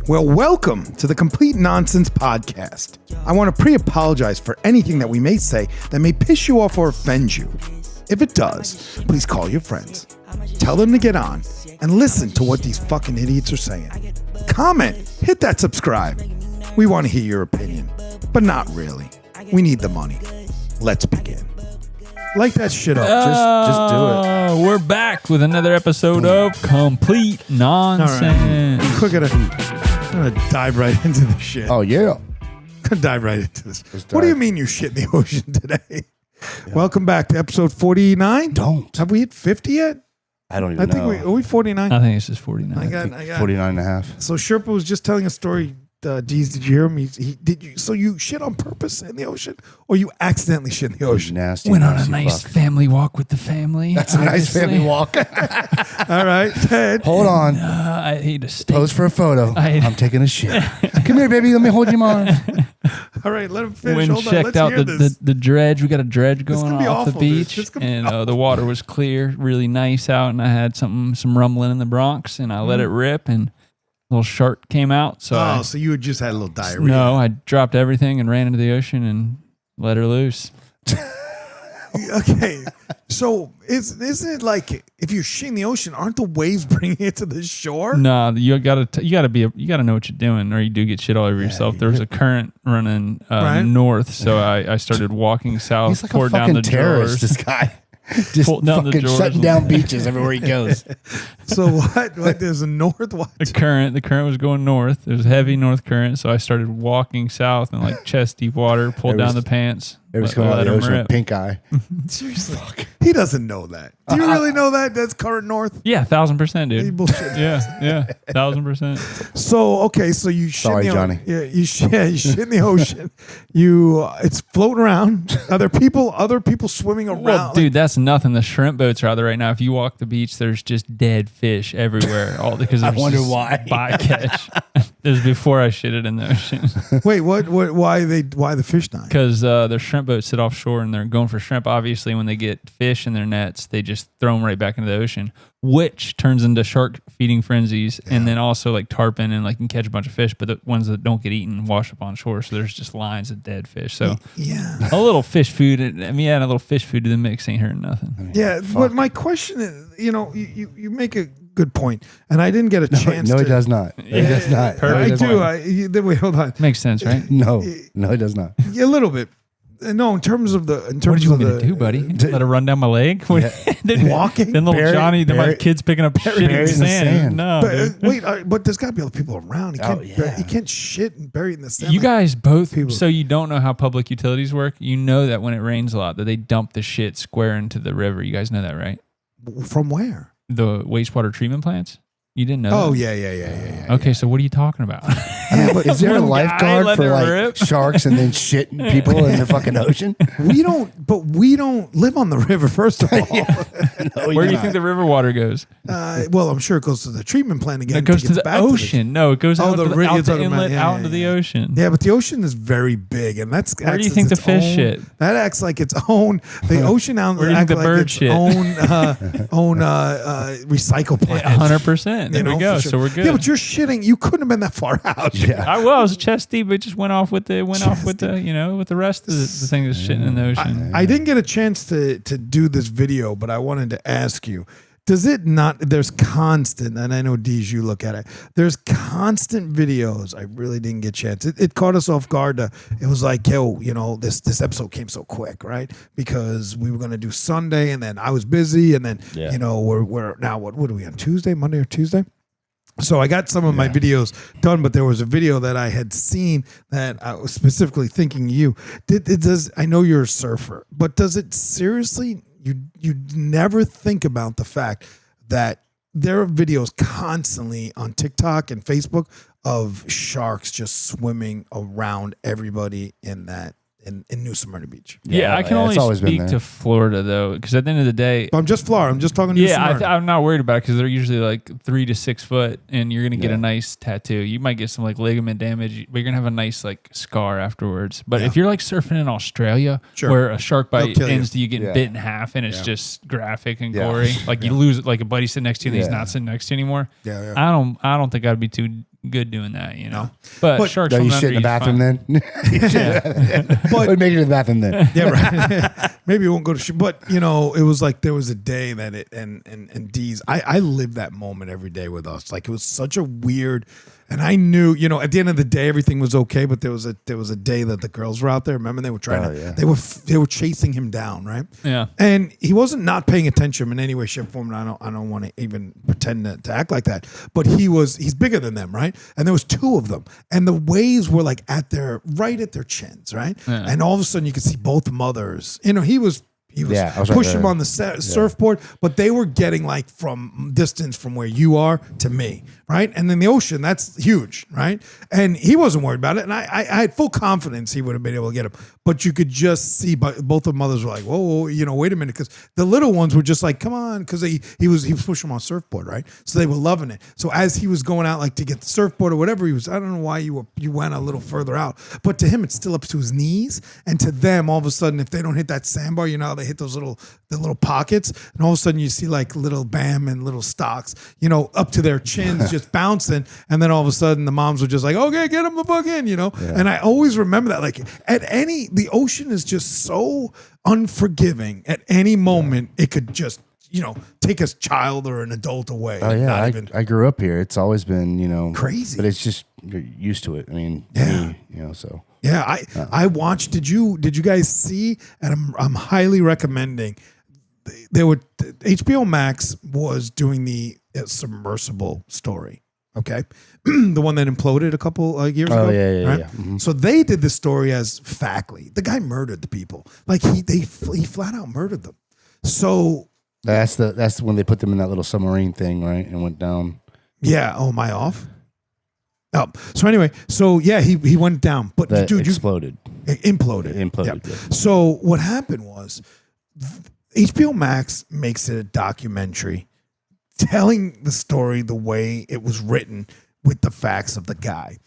Well, welcome to the Complete Nonsense Podcast. I want to pre-apologize for anything that we may say that may piss you off or offend you. If it does, please call your friends, tell them to get on, and listen to what these fucking idiots are saying. Comment, hit that subscribe. We want to hear your opinion, but not really. We need the money. Let's begin. Light that shit up. Just do it. We're back with another episode of Complete Nonsense. All right. I'm gonna dive right into the shit. Oh, yeah. Gonna dive right into this. What do you mean you shit in the ocean today? Yeah. Welcome back to episode 49. Don't. Have we hit 50 yet? I don't even know. Are we 49? I think it's just 49. I got 49 and a half. So Sherpa was just telling a story. Dees, did you hear him? So you shit on purpose in the ocean, or you accidentally shit in the ocean? Nasty. Went on a nice family walk with the family. That's a nice family walk. All right, Ted. Hold on. I hate to stay. Pose for a photo. I'm taking a shit. Come here, baby. Let me hold your arm. All right, let him finish. When Hold on. checked Let's out hear this. the dredge, we got a dredge going gonna be off the awful, beach, and the water was clear, really nice out, and I had some rumbling in the Bronx, and I let it rip, and a little shark came out. So so you had just had a little diarrhea. No, I dropped everything and ran into the ocean and let her loose. Okay, so isn't it like if you're shitting in the ocean, aren't the waves bringing it to the shore? No, you gotta know what you're doing, or you do get shit all over yourself. There was a current running north, so I started walking south. He's like poured a down fucking the terrorist, drawers. this guy. Just fucking shutting down beaches everywhere he goes. So what? There's a north. What? The current was going north. There was heavy north current, so I started walking south in like chest deep water. Pulled down the pants. It was coming out of the ocean with pink eye. Seriously, he doesn't know that. Do you really know that? That's current north. Yeah, 1,000%, dude. Bullshit. Yeah, 1,000%. So okay, so you shit Sorry, in the Johnny. Yeah, you shit in the ocean. It's floating around. Other people swimming around. Well, dude, that's nothing. The shrimp boats are out there right now. If you walk the beach, there's just dead fish everywhere. All because I wonder why. Bycatch. It was before I shit it in the ocean. Wait, what? Why the fish dying? Because the shrimp boats sit offshore and they're going for shrimp. Obviously, when they get fish in their nets, they just throw them right back into the ocean, which turns into shark feeding frenzies. Yeah. And then also like tarpon and like can catch a bunch of fish, but the ones that don't get eaten wash up on shore. So there's just lines of dead fish. So yeah, a little fish food. Adding a little fish food to the mix ain't hurting nothing. Yeah, but my question is, you make a good point, and I didn't get a chance. No, he does not. He does not. I do. Wait, hold on. Makes sense, right? No, he does not. Yeah, a little bit. No, in terms of the. What did you want me to do, buddy? Let her run down my leg? Then walking. Then little Johnny, then my kid's picking up shit in the sand. No, but there's got to be other people around. He can't shit and bury it in the sand. You guys both. So you don't know how public utilities work. You know that when it rains a lot, that they dump the shit square into the river. You guys know that, right? From where? The wastewater treatment plants. You didn't know? Oh, that? Yeah. Okay, so what are you talking about? But is there a lifeguard for like sharks and then shitting people in the fucking ocean? We don't live on the river, first of all. No, where do you think the river water goes? Well, I'm sure it goes to the treatment plant again. It goes to the ocean. No, it goes out the inlet, out into the ocean. Yeah, but the ocean is very big, and that's where do you think the fish shit? That acts like its own. The ocean out where do you think the bird shit? Own recycle plant. 100%. There we go. Sure. So we're good. Yeah, but you're shitting. You couldn't have been that far out. Yeah. I was chest deep, but just went off with the rest of the thing that's shitting in the ocean. I didn't get a chance to do this video, but I wanted to ask you. Does it not? There's constant, and I know Dees, you look at it. There's constant videos. I really didn't get a chance. It caught us off guard. It was like, this episode came so quick, right? Because we were gonna do Sunday, and then I was busy, and then we're now what are we on Tuesday, Monday or Tuesday? So I got some of my videos done, but there was a video that I had seen that I was specifically thinking you. I know you're a surfer, but does it seriously? You never think about the fact that there are videos constantly on TikTok and Facebook of sharks just swimming around everybody in New Smyrna Beach. Yeah, I can only speak to Florida though, because at the end of the day, I'm just Florida. I'm just talking to New Smyrna. I'm not worried about it because they're usually like 3 to 6 foot, and you're gonna get a nice tattoo. You might get some like ligament damage, but you're gonna have a nice like scar afterwards. But if you're like surfing in Australia, where a shark bite ends to you getting bit in half, and it's just graphic and gory, like you lose like a buddy sitting next to you, and he's not sitting next to you anymore. I don't think I'd be too good doing that, you know. No. But But- sharks No, you swimming shit in the under bathroom you is then. But Make it to the bathroom then. yeah, right. Maybe it won't go to shit. But you know, it was like there was a day that it and Dees. I lived that moment every day with us. Like it was such a weird. And I knew, you know, at the end of the day, everything was okay. But there was a day that the girls were out there. Remember, they were trying to. yeah. They were chasing him down, right? Yeah. And he wasn't not paying attention in any way, shape, form. And I don't want to even pretend to act like that. But he's bigger than them, right? And there was two of them, and the waves were like right at their chins, right? Yeah. And all of a sudden, you could see both mothers. You know, he was Yeah, I was right pushing there. him on the surfboard, but they were getting like from distance from where you are to me, right? And then the ocean, that's huge, right? And he wasn't worried about it, and I had full confidence he would have been able to get him. But you could just see, both the mothers were like, "Whoa, you know, wait a minute," because the little ones were just like, "Come on," because he was pushing him on surfboard, right? So they were loving it. So as he was going out like to get the surfboard or whatever, I don't know why you went a little further out, but to him it's still up to his knees, and to them all of a sudden if they don't hit that sandbar, you know, they hit the little pockets, and all of a sudden you see like little bam and little stocks, you know, up to their chins just bouncing, and then all of a sudden the moms were just like, "Okay, get them the fuck in," you know. And I always remember that, like the ocean is just so unforgiving. At any moment it could just, you know, take a child or an adult away. Oh yeah, I grew up here. It's always been, you know, crazy, but it's just you're used to it. I mean, yeah, me, you know, so yeah. I watched. Did you guys see? And I'm highly recommending. There were HBO Max was doing the submersible story. Okay, the one that imploded a couple years ago. Oh yeah. Right? Mm-hmm. So they did the story as factly. The guy murdered the people. Like he flat out murdered them. So That's when they put them in that little submarine thing, right, and went down. yeah. Oh, am I off? Oh, so anyway, so yeah, he went down, but That dude, exploded. Imploded. Imploded. Yeah. Yeah. So what happened was HBO Max makes it a documentary telling the story the way it was written with the facts of the guy.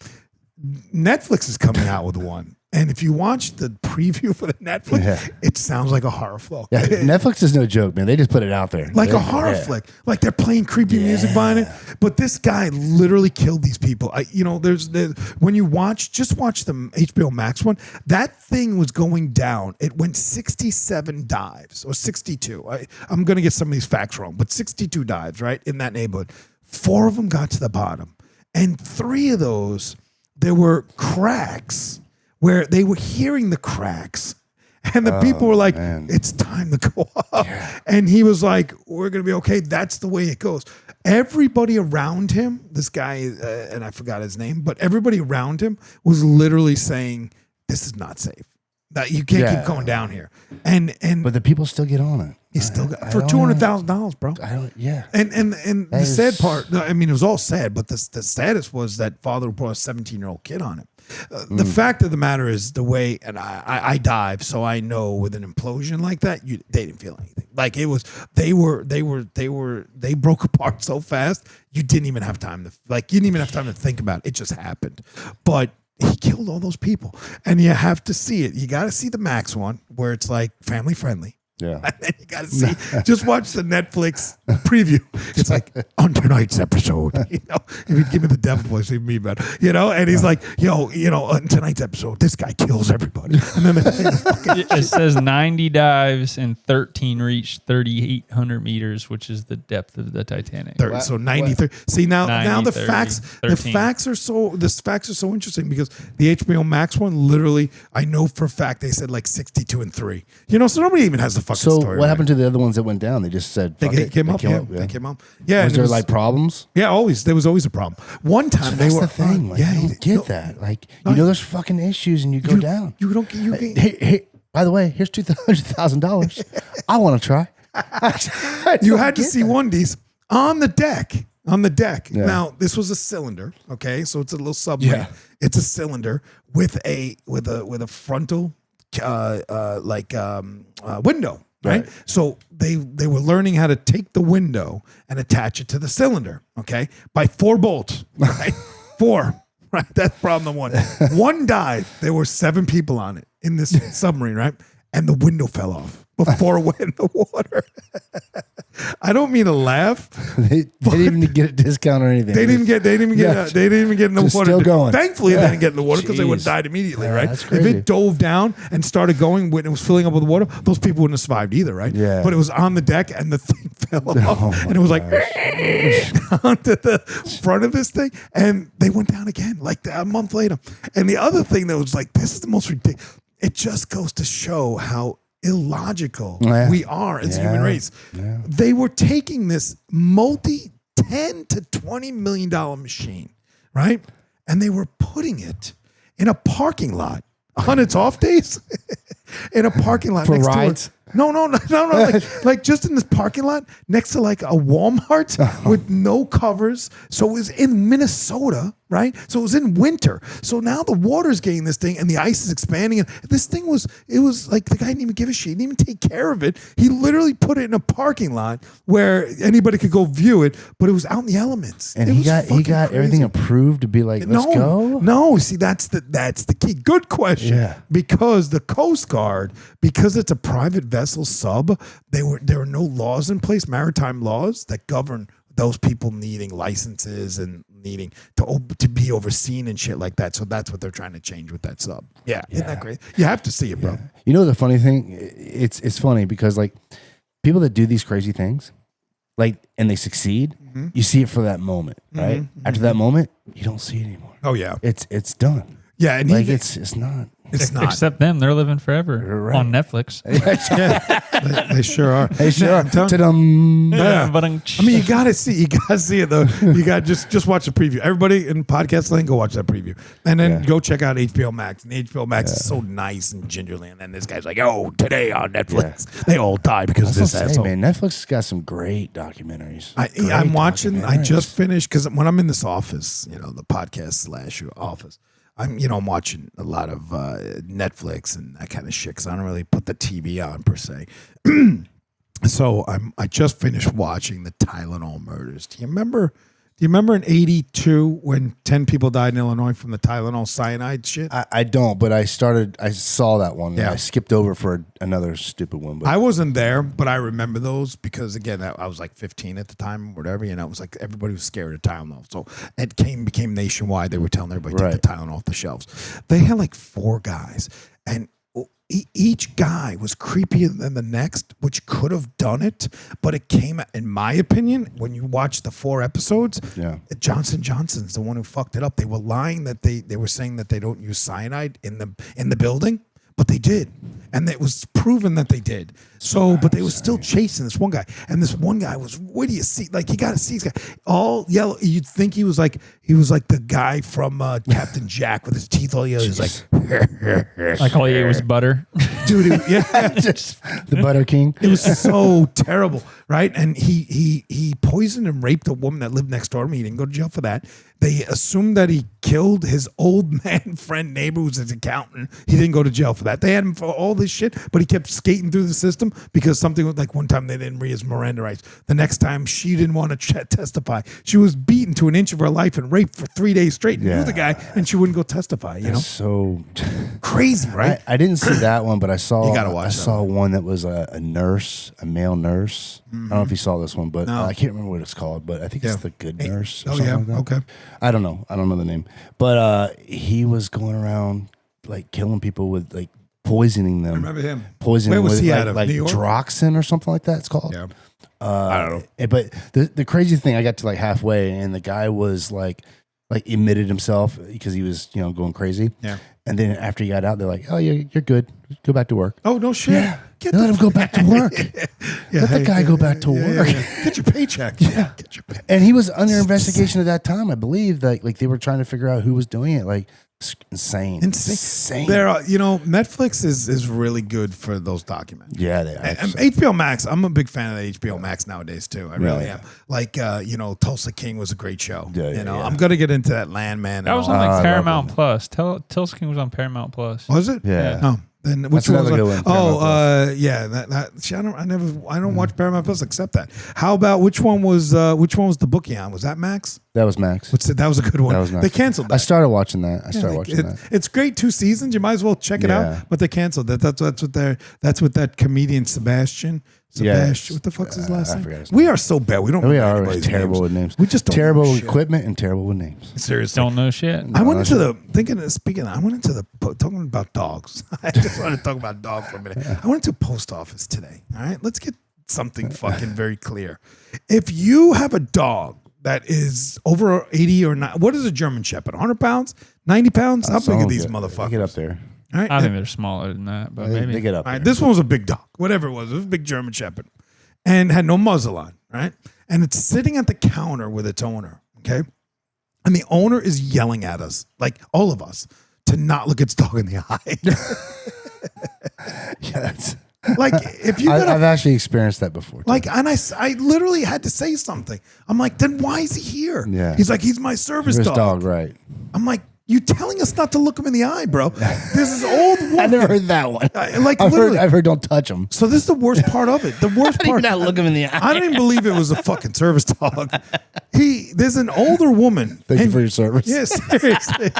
Netflix is coming out with one. And if you watch the preview for the Netflix, it sounds like a horror flick. Yeah, Netflix is no joke, man. They just put it out there. Like a horror flick. Like they're playing creepy music behind it. But this guy literally killed these people. There's when you just watch the HBO Max one, that thing was going down. It went 67 dives or 62. I'm going to get some of these facts wrong, but 62 dives, right, in that neighborhood. 4 of them got to the bottom. And 3 of those, there were cracks where they were hearing the cracks. And the people were like, "It's time to go up." Yeah. And he was like, "We're going to be okay. That's the way it goes." Everybody around him, this guy, and I forgot his name, but everybody around him was literally saying, "This is not safe. That you can't keep going down here." But the people still get on it. He still got for $200,000, bro. And the sad part, I mean, it was all sad, but the saddest was that father who brought a 17-year-old kid on it. The fact of the matter is the way, and I dive, so I know with an implosion like that, they didn't feel anything. Like it was, they broke apart so fast, you didn't even have time to think about it. It just happened. But he killed all those people, and you have to see it. You got to see the Max one where it's like family friendly. Yeah. And then you got to see, just watch the Netflix preview. It's like, on tonight's episode, you know, if you give me the devil voice, even me better, you know, and he's like, on tonight's episode, this guy kills everybody. And then it says 90 dives and 13 reached 3,800 meters, which is the depth of the Titanic. So 93. See, now 90, the 30, facts, 13. the facts are so interesting because the HBO Max one, literally, I know for a fact they said like 62 and 3. You know, so nobody even has the fucking story. What happened to the other ones that went down? They just said they came up. They came up. Yeah. Was there like problems? Yeah, always. There was always a problem. One time they were. That's the thing. Like, I don't get that. Like, there's fucking issues and you go down. You don't. Hey, by the way, here's $200,000. I want to try. You had to see one, Dees, on the deck. Yeah. Now, this was a cylinder. Okay, so it's a little submarine. Yeah. It's a cylinder with a frontal window. Right? So they were learning how to take the window and attach it to the cylinder, okay? By 4 bolts, right? 4, right? That's problem number 1. One dive, there were 7 people on it in this submarine, right? And the window fell off. before it went in the water. I don't mean to laugh. They didn't even get a discount or anything. They didn't even get in the water. Still going. Thankfully, they didn't get in the water because they would have died immediately, right? That's If crazy. it dove down and started going when it was filling up with water, those people wouldn't have survived either, right? Yeah. But it was on the deck and the thing fell off, and it was like onto the front of this thing, and they went down again like a month later. And the other thing that was like, this is the most ridiculous. It just goes to show how illogical we are as a human race. Yeah. They were taking this multi $10 to $20 million machine, right? And they were putting it in a parking lot on its off days. In a parking lot For next rides? to no, like just in this parking lot next to like a Walmart with no covers. So it was in Minnesota, right? So it was in winter. So now the water's getting this thing and the ice is expanding. And this thing was like the guy didn't even give a shit. He didn't even take care of it. He literally put it in a parking lot where anybody could go view it, but it was out in the elements. And It he was got fucking everything crazy. approved to be like, let's go. No, see, that's the key. Good question. Yeah. Because the Coast Guard, because it's a private vessel sub, there were no laws in place, maritime laws that govern those people needing licenses and needing to be overseen and shit like that. So that's what they're trying to change with that sub. Yeah, isn't that great? You have to see it, bro. Yeah. You know the funny thing? It's funny because like people that do these crazy things, like and they succeed, you see it for that moment, right? After that moment, you don't see it anymore. Oh yeah, It's done. yeah, and Like even, it's not. it's not. Except them, they're living forever Right. on Netflix. They sure are. They sure are. I'm telling- Ta-dum. Yeah. But I mean, you gotta see it though. You got just watch the preview. Everybody in podcast land, go watch that preview, and then go check out HBO Max. And HBO Max is so nice and gingerly. And then this guy's like, "Oh, today on Netflix, they all die because of this Say, asshole." man, Netflix has got some great documentaries. I'm watching. I documentaries. just finished because when I'm in this office, the podcast / office, I'm watching a lot of Netflix and that kind of shit because I don't really put the TV on per se. So I just finished watching the Tylenol murders. Do you remember in '82 when 10 people died in Illinois from the Tylenol cyanide shit? I don't, but I saw that one. Yeah. I skipped over for another stupid one. But I wasn't there, but I remember those because again, I was like 15 at the time, or whatever. It was like everybody was scared of Tylenol, so it became nationwide. They were telling everybody take the Tylenol off the shelves. They had like 4 guys, and each guy was creepier than the next, which could have done it, but it came, in my opinion, when you watch the 4 episodes, Johnson & Johnson's the one who fucked it up. They were lying that they were saying that they don't use cyanide in the building, but they did. And it was proven that they did. So, but they were still chasing this one guy. And this one guy was, where do you see? Like, you got to see this guy. All yellow. You'd think he was like the guy from Captain Jack with his teeth all yellow. He was like, like all you ate was butter. dude, just the Butter King. it was so terrible, right? And he poisoned and raped a woman that lived next door to me. He didn't go to jail for that. They assumed that he killed his old man friend neighbor who's his accountant. He didn't go to jail for that. They had him for all this shit, but he kept skating through the system because something was like one time they didn't read his Miranda rights. The next time she didn't want to testify. She was beaten to an inch of her life and raped for 3 days straight. Knew the guy, and she wouldn't go testify. So Crazy, right? I didn't see that one, but I saw. You gotta watch I that saw one that was a nurse, a male nurse. I don't know if you saw this one, but No. I can't remember what it's called. But I think it's the Good Nurse. Or Oh, something yeah. like that. Okay. I don't know the name, but he was going around like killing people with like poisoning them. I remember him. Poisoning Where was with he like, out of? like New York? Droxin or something like that. It's called. Yeah. I don't know. But the crazy thing, I got to like halfway, and the guy was like emitted himself because he was going crazy. Yeah. And then after he got out, they're like, "Oh, you're good. Go back to work." Oh, no shit. Yeah. Get Let him go back to work. Yeah, Let the guy go back to work. Get your paycheck. Yeah. Get your paycheck. And he was under investigation at that time, I believe. Like they were trying to figure out who was doing it. Like it's insane. There are, Netflix is really good for those documentaries. Yeah, they are. And HBO Max, I'm a big fan of the HBO Max nowadays too. I really am. Like, Tulsa King was a great show. Yeah. I'm gonna get into that Landman. That was on I like love Paramount it. Plus. Tulsa King was on Paramount Plus. Was it? Yeah. No. Then which That's one was another good one, Paramount yeah, see, I don't watch Paramount Plus except that. How about which one was the bookie on? Was that Max? That was Max. That was a good one. That was Max. They canceled that. I started watching that. It's great, 2 seasons. You might as well check it out. But they canceled that. That's what that comedian Sebastian. What the fuck's his last name? We are so bad. We don't. We know are anybody's terrible names. with names. We just don't terrible know with shit. equipment and terrible with names. Seriously, Don't know shit. I went into I went into the talking about dogs. I just want to talk about dog for a minute. I went to a post office today. All right, let's get something fucking very clear. If you have a dog that is over 80 or not, what is a German Shepherd? 100 pounds, 90 pounds? How big are these motherfuckers? They get up there. All right, I think they're smaller than that, but maybe They get up all there. right, this one was a big dog, whatever it was a big German Shepherd, and had no muzzle on, right? And it's sitting at the counter with its owner, okay? And the owner is yelling at us, like all of us, to not look its dog in the eye. Yes. Like if you got I've actually experienced that before. Too. like, and I literally had to say something. I'm like, then why is he here? Yeah. He's like, he's my service His dog. dog, right? I'm like, you telling us not to look him in the eye, bro? This is old woman. I never heard that one. I've heard don't touch him. So this is the worst part of it. The worst part. not look him in the eye. I don't even believe it was a fucking service dog. There's an older woman. Thank you for your service. Yeah, seriously.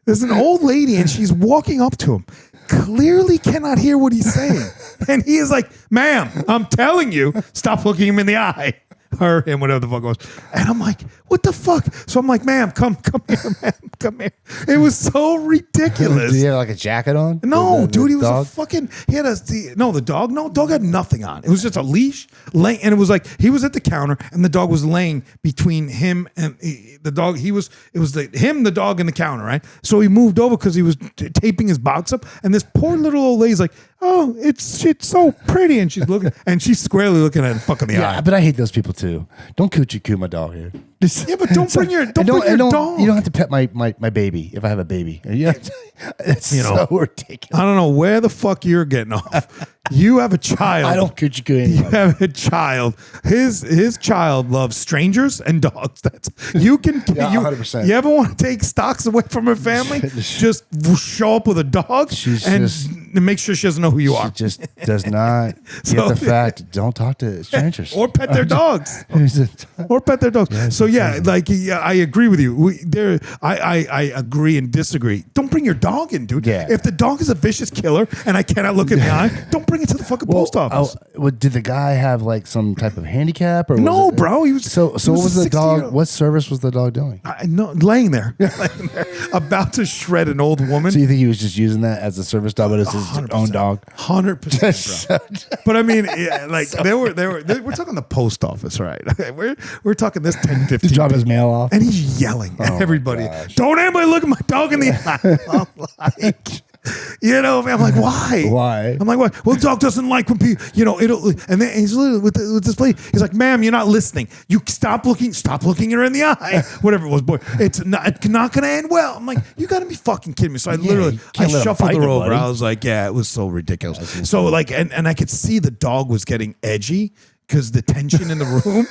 There's an old lady and she's walking up to him. Clearly cannot hear what he's saying. And he is like, ma'am, I'm telling you, stop looking him in the eye. Or him, whatever the fuck it was. And I'm like, what the fuck? So I'm like, ma'am, come here, ma'am, come here. It was so ridiculous. Did he have like a jacket on? No, dude, he was dog? a fucking. He had the dog. No, dog had nothing on. It was just a leash, and it was like he was at the counter, and the dog was laying between him and the dog. It was the dog, and the counter, right? So he moved over because he was taping his box up, and this poor little old lady's like, "Oh, it's so pretty," and she's looking, and she's squarely looking at him, fucking the eye. But I hate those people too. Don't coochie coo my dog here. Yeah, but don't bring your dog. You don't have to pet my baby if I have a baby. It's so ridiculous. I don't know where the fuck you're getting off. You have a child. I don't coochie coo You anybody. have a child. His child loves strangers and dogs. That's you can. 100%. You ever want to take stocks away from her family? Just show up with a dog and make sure she doesn't know who you are. She just does not get the fact. Don't talk to strangers Or pet their dogs. Or pet their dogs. Yeah, So yeah, I agree with you. I agree and disagree. Don't bring your dog in, dude. Yeah. If the dog is a vicious killer and I cannot look in the eye, don't bring it to the fucking post office. Did the guy have like some type of handicap or No, was it, bro. He was So what was the 60-year-old. dog? What service was the dog doing? Laying there, about to shred an old woman. So you think he was just using that as a service dog, but it's his 100%. own dog? 100%, bro. But I mean, like we're talking the post office, right? We're talking this 10, 15. To drop his mail off. And he's yelling at everybody. gosh. Don't anybody look at my dog in the eye. I'm like, I'm like, why? Why? I'm like, why? Well, the dog doesn't like when people, it'll. And then he's literally with this lady. He's like, ma'am, you're not listening. You stop looking her in the eye. Whatever it was, boy. It's not going to end well. I'm like, you got to be fucking kidding me. So I literally, I shuffled her over. Buddy. I was like, yeah, it was so ridiculous. So like, and I could see the dog was getting edgy because the tension in the room.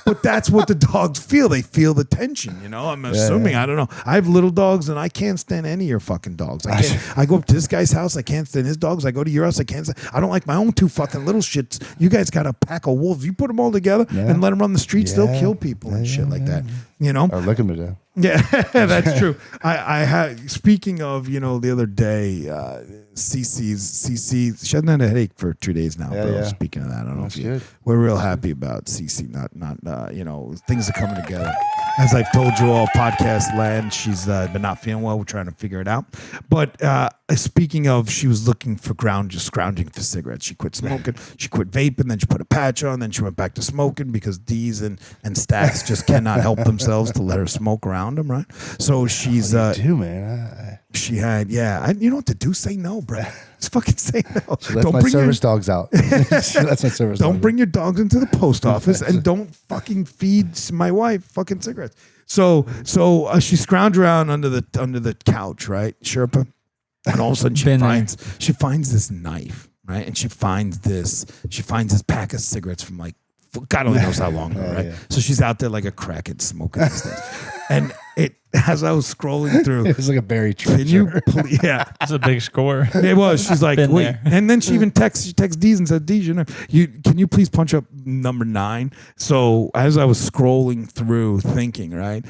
But that's what the dogs feel. They feel the tension, I'm assuming. Yeah. I don't know. I have little dogs, and I can't stand any of your fucking dogs. I go up to this guy's house. I can't stand his dogs. I go to your house. I can't stand. I don't like my own 2 fucking little shits. You guys got a pack of wolves. You put them all together and let them run the streets. They'll kill people and shit like that. Or look him to death. Yeah, that's true. I had. Speaking of, the other day, CC, she hasn't had a headache for 2 days now. Bro. Yeah. Speaking of that, I don't know That's if we're real happy about CC. Not things are coming together. As I've told you all, podcast land. She's been not feeling well. We're trying to figure it out. But speaking of, she was looking for just scrounging for cigarettes. She quit smoking. She quit vaping. Then she put a patch on. Then she went back to smoking because Dees and Stacks just cannot help themselves to let her smoke around them, right? So she's man. she had you know what to do? Say no, bro. Just fucking say no. She lets my service dogs out. She lets my service Don't dogs bring your dogs into the post office and don't fucking feed my wife fucking cigarettes. So she scrounged around under the couch, right, Sherpa, and all of a sudden she finds this knife, right, and she finds this pack of cigarettes from like God only knows how long ago, right? Yeah. So she's out there like a crackhead smoking these things, and as I was scrolling through. It was like a Barry Can you treasure. please, yeah. That's a big score. It was. She's like, Been wait. there. And then she even texts Dees and said, Dees, can you please punch up number 9? So as I was scrolling through thinking, right,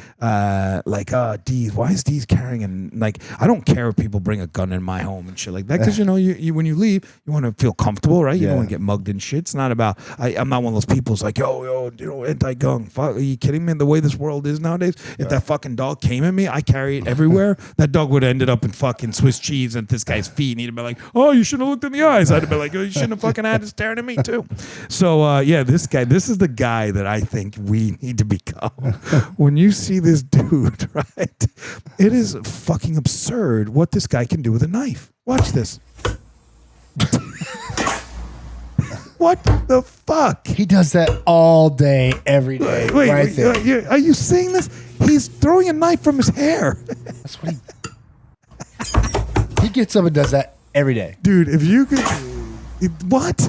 Dees, why is Dees carrying I don't care if people bring a gun in my home and shit like that, because you when you leave, you want to feel comfortable, right? You don't want to get mugged and shit. It's not about, I'm not one of those people who's like, yo, anti-gun. Fuck, are you kidding me? The way this world is nowadays, if that fucking dog came at me, I carry it everywhere. That dog would have ended up in fucking Swiss cheese at this guy's feet, and he'd have been like, oh, you shouldn't have looked in the eyes. I'd have been like, oh, you shouldn't have fucking had it staring at me too. So this is the guy that I think we need to become. When you see this dude, right, it is fucking absurd what this guy can do with a knife. Watch this. What the fuck? He does that all day, every day. Wait, there. are you seeing this? He's throwing a knife from his hair. That's what he gets up and does that every day. Dude, if you could... What?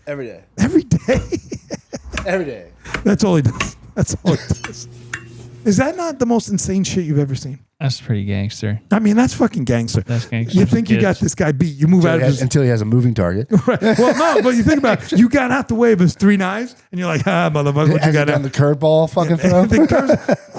Every day. Every day? Every day. That's all he does. That's all he does. Is that not the most insane shit you've ever seen? That's pretty gangster. I mean, that's fucking gangster. That's gangster. You think you got this guy beat. You move out of his... Until he has a moving target. Right. Well, no, but you think about it. You got out the way of his 3 knives, and you're like, motherfucker, what you got done the curveball fucking throw?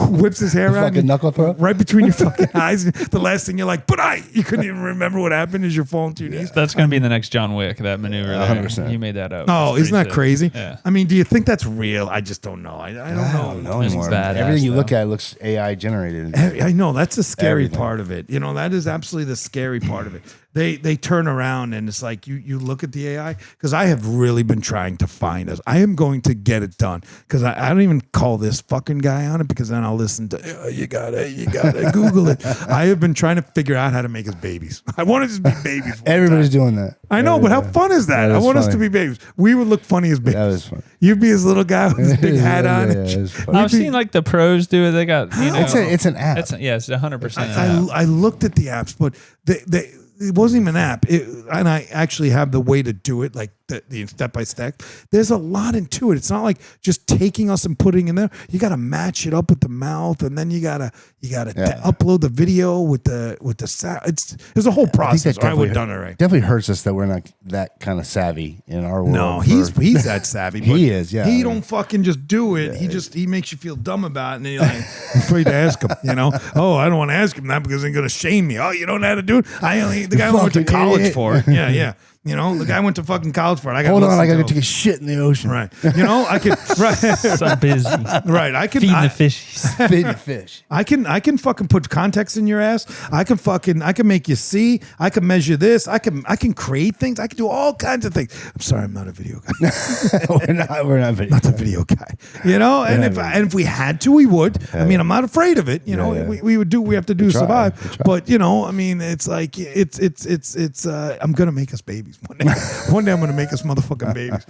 Whips his hair around. Fucking knuckle throw? Right between your fucking eyes. The last thing you're like, you couldn't even remember what happened as you're falling to your knees. That's going to be in the next John Wick, that maneuver there. 100%. You made that up. Oh, isn't that crazy? Yeah. I mean, do you think that's real? I just don't know. I don't know. Anymore. badass, Everything you though. look at looks AI generated. I know that's the scary Everything. part of it. That is absolutely the scary part of it. They turn around and it's like you look at the AI, because I have really been trying to find us. I am going to get it done, because I don't even call this fucking guy on it, because then I'll listen to you gotta Google it. I have been trying to figure out how to make us babies. I want us to be babies. Everybody's doing that. I know, but how fun is that? I want us to be babies. We would look funny as babies. That was fun. You'd be his little guy with his big hat on. it was fun. I've seen like the pros do it. They got, It's an app. It's 100% an app. I looked at the apps, but it wasn't even an app. And I actually have the way to do it, like the step by step. There's a lot into it. It's not like just taking us and putting in there. You got to match it up with the mouth, and then you gotta upload the video with the sound. There's a whole process. I would have done it right. Definitely hurts us that we're not that kind of savvy in our world. No, he's that savvy. But he is. Yeah, he don't fucking just do it. He makes you feel dumb about it, and then you're like afraid to ask him. Oh, I don't want to ask him that because he's gonna shame me. Oh, you don't know how to do it. The guy went to college for it. Yeah. The guy went to fucking college for it. Hold on, I gotta take a shit in the ocean. Right. I could. Right. So busy. Right. I can Feeding the fishies. Feeding the fish. I can fucking put context in your ass. I can make you see. I can measure this. I can create things. I can do all kinds of things. I'm sorry, I'm not a video guy. we're not video. Not the video guy. And if we had to, we would. I mean, I'm not afraid of it. We would do. We have to do to survive. But I mean, it's like it's. I'm gonna make us babies one day. One day I'm gonna make us motherfucking babies.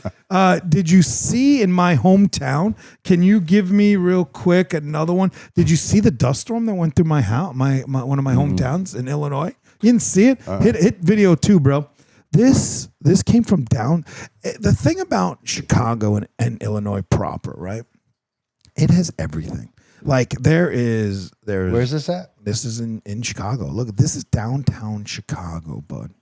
Did you see in my hometown? Can you give me real quick another one? Did you see the dust storm that went through my house? My one of my hometowns in Illinois. You didn't see it? Hit video 2, bro. This came from down. The thing about Chicago and Illinois proper, right? It has everything. Like there's. Where's this at? This is in Chicago. Look, this is downtown Chicago, bud.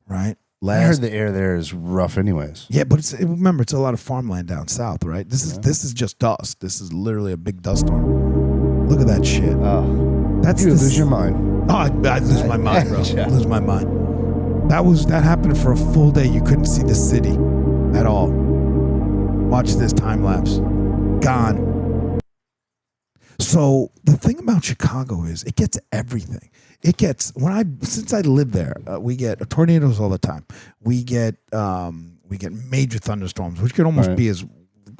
Right? I heard the air there is rough, anyways. Yeah, but remember, it's a lot of farmland down south, right? This is just dust. This is literally a big dust storm. Look at that shit. Oh, that's you lose your mind. Oh, I lose my mind, bro. Yeah. Lose my mind. That happened for a full day. You couldn't see the city at all. Watch this time lapse. Gone. So the thing about Chicago is it gets everything. It gets since I live there, we get tornadoes all the time. We get major thunderstorms, which could almost be as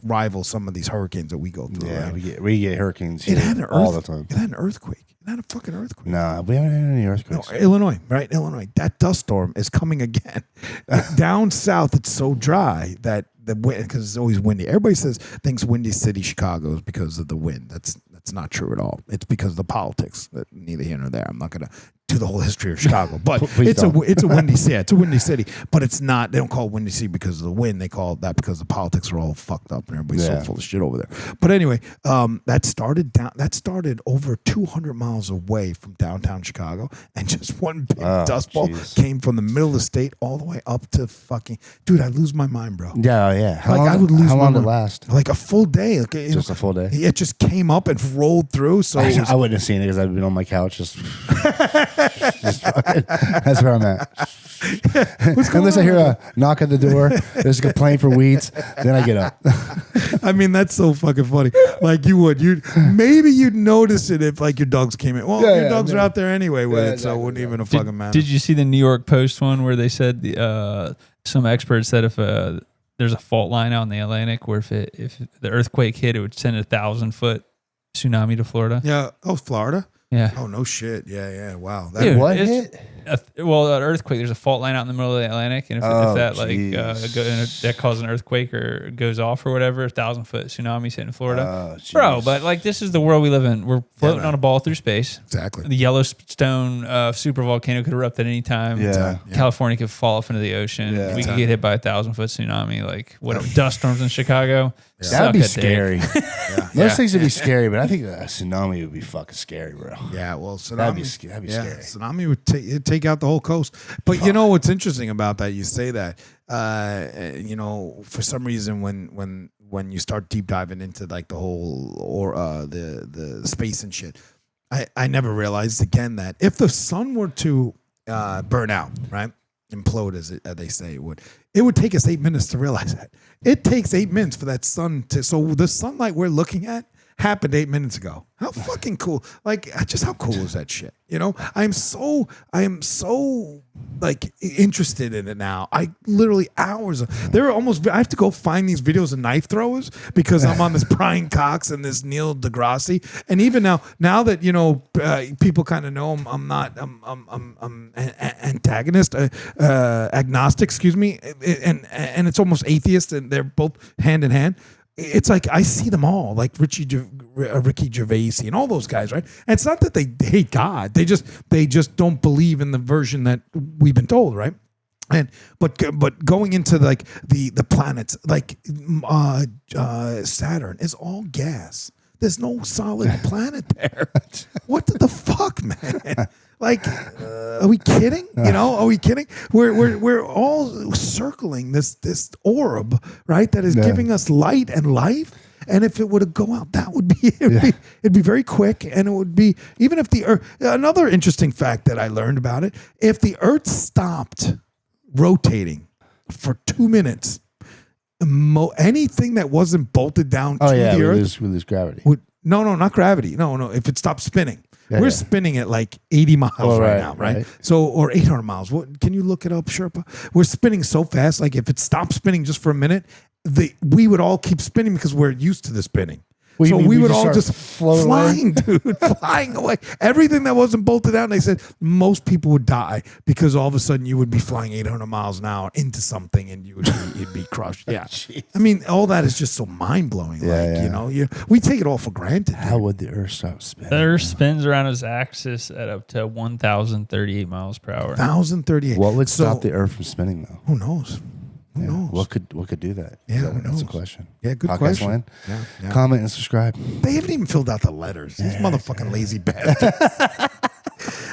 rival some of these hurricanes that we go through. Yeah, right? we get hurricanes. It had all the time. It had an earthquake. It had a fucking earthquake. Nah, we haven't had any earthquakes. No, Illinois, right? Illinois. That dust storm is coming again. Down south, it's so dry that the wind, because it's always windy. Everybody thinks Windy City, Chicago, is because of the wind. That's not true at all. It's because of the politics. Neither here nor there. I'm not going to do the whole history of Chicago, but Please it's don't. it's a windy city. It's a windy city, but it's not. They don't call it windy city because of the wind. They call it that because the politics are all fucked up and everybody's so full of shit over there. But anyway, that started over 200 miles away from downtown Chicago, and just one big dust ball came from the middle of the state all the way up to fucking. Dude, I lose my mind, bro. Yeah. How Like, long, I would lose how my long did it mind. last? Like a full day. Like, Just a full day. It just came up and rolled through. So it was, I wouldn't have seen it because I'd been on my couch just fucking, that's where I'm at. Unless I hear a knock at the door, there's a complaint for weeds, then I get up. I mean, that's so fucking funny. Like you'd notice it if like your dogs came in. Well, your dogs are out there anyway with it, so it wouldn't even fucking matter. Did you see the New York Post one where they said some experts said if there's a fault line out in the Atlantic where if the earthquake hit, it would send 1,000-foot tsunami to Florida? Yeah. Oh, Florida? Yeah. Oh, no shit. Yeah. Wow. Dude, What hit? Well, an earthquake. There's a fault line out in the middle of the Atlantic, and if that that causes an earthquake or goes off or whatever, 1,000-foot tsunami's hitting Florida, bro. But like, this is the world we live in. We're floating on a ball through space. Exactly. The Yellowstone supervolcano could erupt at any time. Yeah. California could fall off into the ocean. Yeah. We could get hit by 1,000-foot tsunami. Like what? Dust storms in Chicago. That would be Suck a dick. scary. Most things would be scary, but I think a tsunami would be fucking scary, bro. Yeah, well, tsunami. That'd be scary. Tsunami would take out the whole coast. But you know what's interesting about that? You say that, for some reason, when you start deep diving into like the whole the space and shit, I never realized again that if the sun were to burn out, right, implode as they say it would take us 8 minutes to realize that. It takes 8 minutes for that sun to. So the sunlight we're looking at happened 8 minutes ago. How fucking cool! Like, just how cool is that shit? You know, I am so like interested in it now. I literally hours. There are almost. I have to go find these videos of knife throwers because I'm on this Brian Cox and this Neil deGrasse, and even now that people kind of know I'm antagonist, agnostic. Excuse me, and it's almost atheist, and they're both hand in hand. It's like I see them all, like Ricky Gervais and all those guys, right? And it's not that they hate God; they just don't believe in the version that we've been told, right? But going into like the planets, like Saturn is all gas. There's no solid planet there. What the fuck, man? Like, are we kidding? Are we kidding? We're all circling this orb, right? That is giving us light and life. And if it were to go out, that would be it'd be very quick, and it would be even if the Earth. Another interesting fact that I learned about it: if the Earth stopped rotating for 2 minutes, anything that wasn't bolted down to the Earth, we lose gravity. No, not gravity. No. If it stopped spinning. We're spinning at like 80 miles right now, right? So, or 800 miles. What? Can you look it up, Sherpa? We're spinning so fast. Like if it stopped spinning just for a minute, we would all keep spinning because we're used to the spinning. Well, so we would all just flying, dude, flying away. Everything that wasn't bolted out, and they said most people would die because all of a sudden you would be flying 800 miles an hour into something and you'd be crushed. Yeah, I mean, all that is just so mind blowing. We take it all for granted. How would the Earth stop spinning? The Earth spins around its axis at up to 1,038 miles per hour. 1,038. What would stop the Earth from spinning, though? Who knows? Who knows? What could do that? Yeah, That's a question. Yeah, good Podcast question. Land. Yeah. Comment and subscribe. They haven't even filled out the letters. These motherfucking lazy bastards.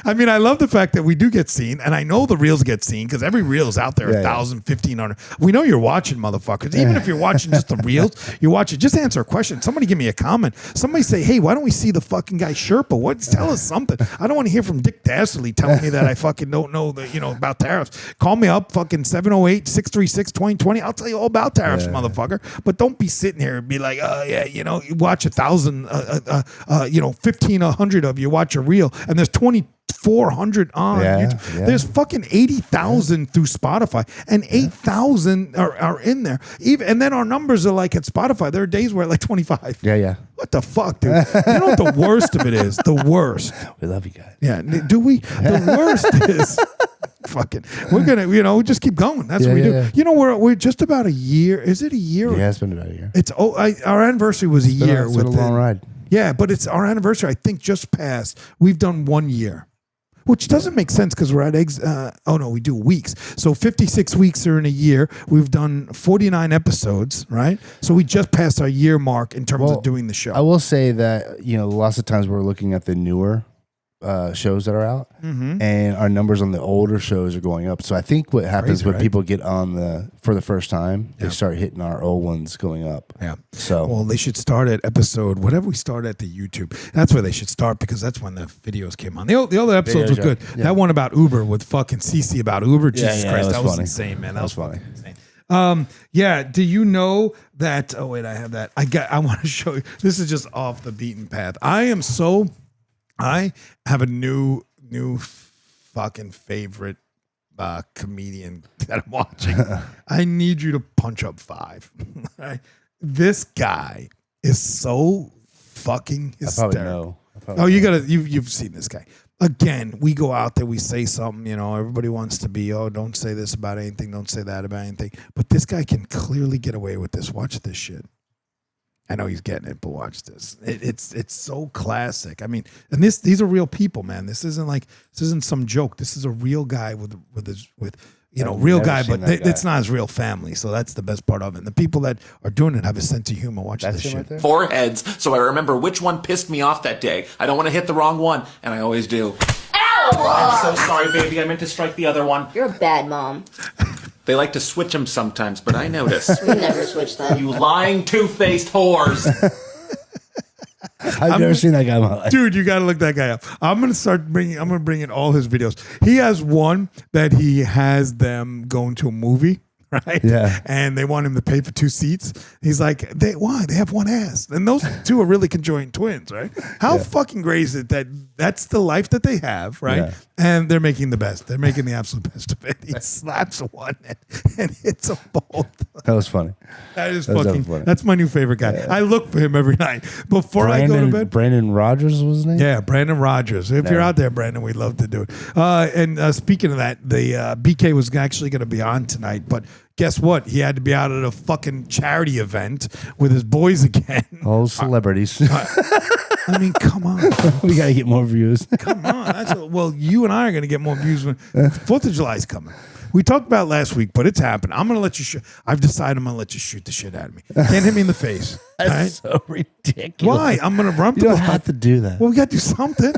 I mean, I love the fact that we do get seen, and I know the reels get seen because every reel is out there, 1,000, 1,500. We know you're watching, motherfuckers. Even if you're watching just the reels, you're watching. Just answer a question. Somebody give me a comment. Somebody say, hey, why don't we see the fucking guy Sherpa? Tell us something. I don't want to hear from Dick Dastardly telling me that I fucking don't know about tariffs. Call me up, fucking 708-636-2020. I'll tell you all about tariffs, motherfucker. But don't be sitting here and be like, you watch 1,000, 1,500 of you watch a reel, and there's 2,400 on YouTube. Yeah. There's fucking 80,000 through Spotify, and 8,000 are in there. And then our numbers are like at Spotify. There are days where like 25. Yeah. What the fuck, dude? You know what the worst of it is? The worst. We love you guys. Yeah. Do we? The worst is fucking. We're gonna, just keep going. That's what we do. Yeah. We're just about a year. Is it a year? Yeah, it's been about a year. It's our anniversary was a year. It's been a long ride. Yeah, but it's our anniversary. I think just passed. We've done 1 year. Which doesn't make sense because we're at we do weeks. So 56 weeks are in a year. We've done 49 episodes, right? So we just passed our year mark in terms of doing the show. I will say that, lots of times we're looking at the newer shows that are out, and our numbers on the older shows are going up. So I think what happens when people get on for the first time, they start hitting our old ones going up. Yeah. So well, they should start at episode whatever we start at the YouTube. That's where they should start because that's when the videos came on. The other episodes were good. Yeah. That one about Uber with fucking Cece about Uber. Jesus Christ, that was insane, man. That was funny. Insane. Yeah. Do you know that? Oh wait, I have that. I want to show you. This is just off the beaten path. I have a new fucking favorite comedian that I'm watching. I need you to punch up 5. Right? This guy is so fucking hysterical. You've seen this guy. Again, we go out there, we say something, everybody wants to be, don't say this about anything, don't say that about anything. But this guy can clearly get away with this. Watch this shit. I know he's getting it, but watch this. It's so classic. I mean, and these are real people, man. This isn't some joke. This is a real guy with real guy, but it's not his real family. So that's the best part of it. And the people that are doing it have a sense of humor. Watch this shit. Right, 4 heads, so I remember which one pissed me off that day. I don't want to hit the wrong one, and I always do. Ow! I'm so sorry, baby. I meant to strike the other one. You're a bad mom. They like to switch them sometimes, but I notice. We never switch them. You lying, two-faced whores. I've never seen that guy in my life. Dude, you got to look that guy up. I'm going to bring in all his videos. He has one that he has them going to a movie, right? Yeah. And they want him to pay for 2 seats. He's like, why? They have one ass. And those 2 are really conjoined twins, right? How fucking great is it that that's the life that they have, right? Yeah. And they're making the best. They're making the absolute best of it. He slaps one and hits them both. That was funny. That is fucking funny. That's my new favorite guy. Yeah. I look for him every night. Before I go to bed. Brandon Rogers was his name? Yeah, Brandon Rogers. If you're out there, Brandon, we'd love to do it. And speaking of that, the BK was actually going to be on tonight, but guess what? He had to be out at a fucking charity event with his boys again. All celebrities. I mean, come on. We got to get more views. Come on. Well, you and I are going to get more views when 4th of July is coming. We talked about it last week, but it's happened. I'm going to let you shoot. I've decided I'm going to let you shoot the shit out of me. Can't hit me in the face. That's so ridiculous. Why? I'm going to run. You don't have to do that. Well, we got to do something.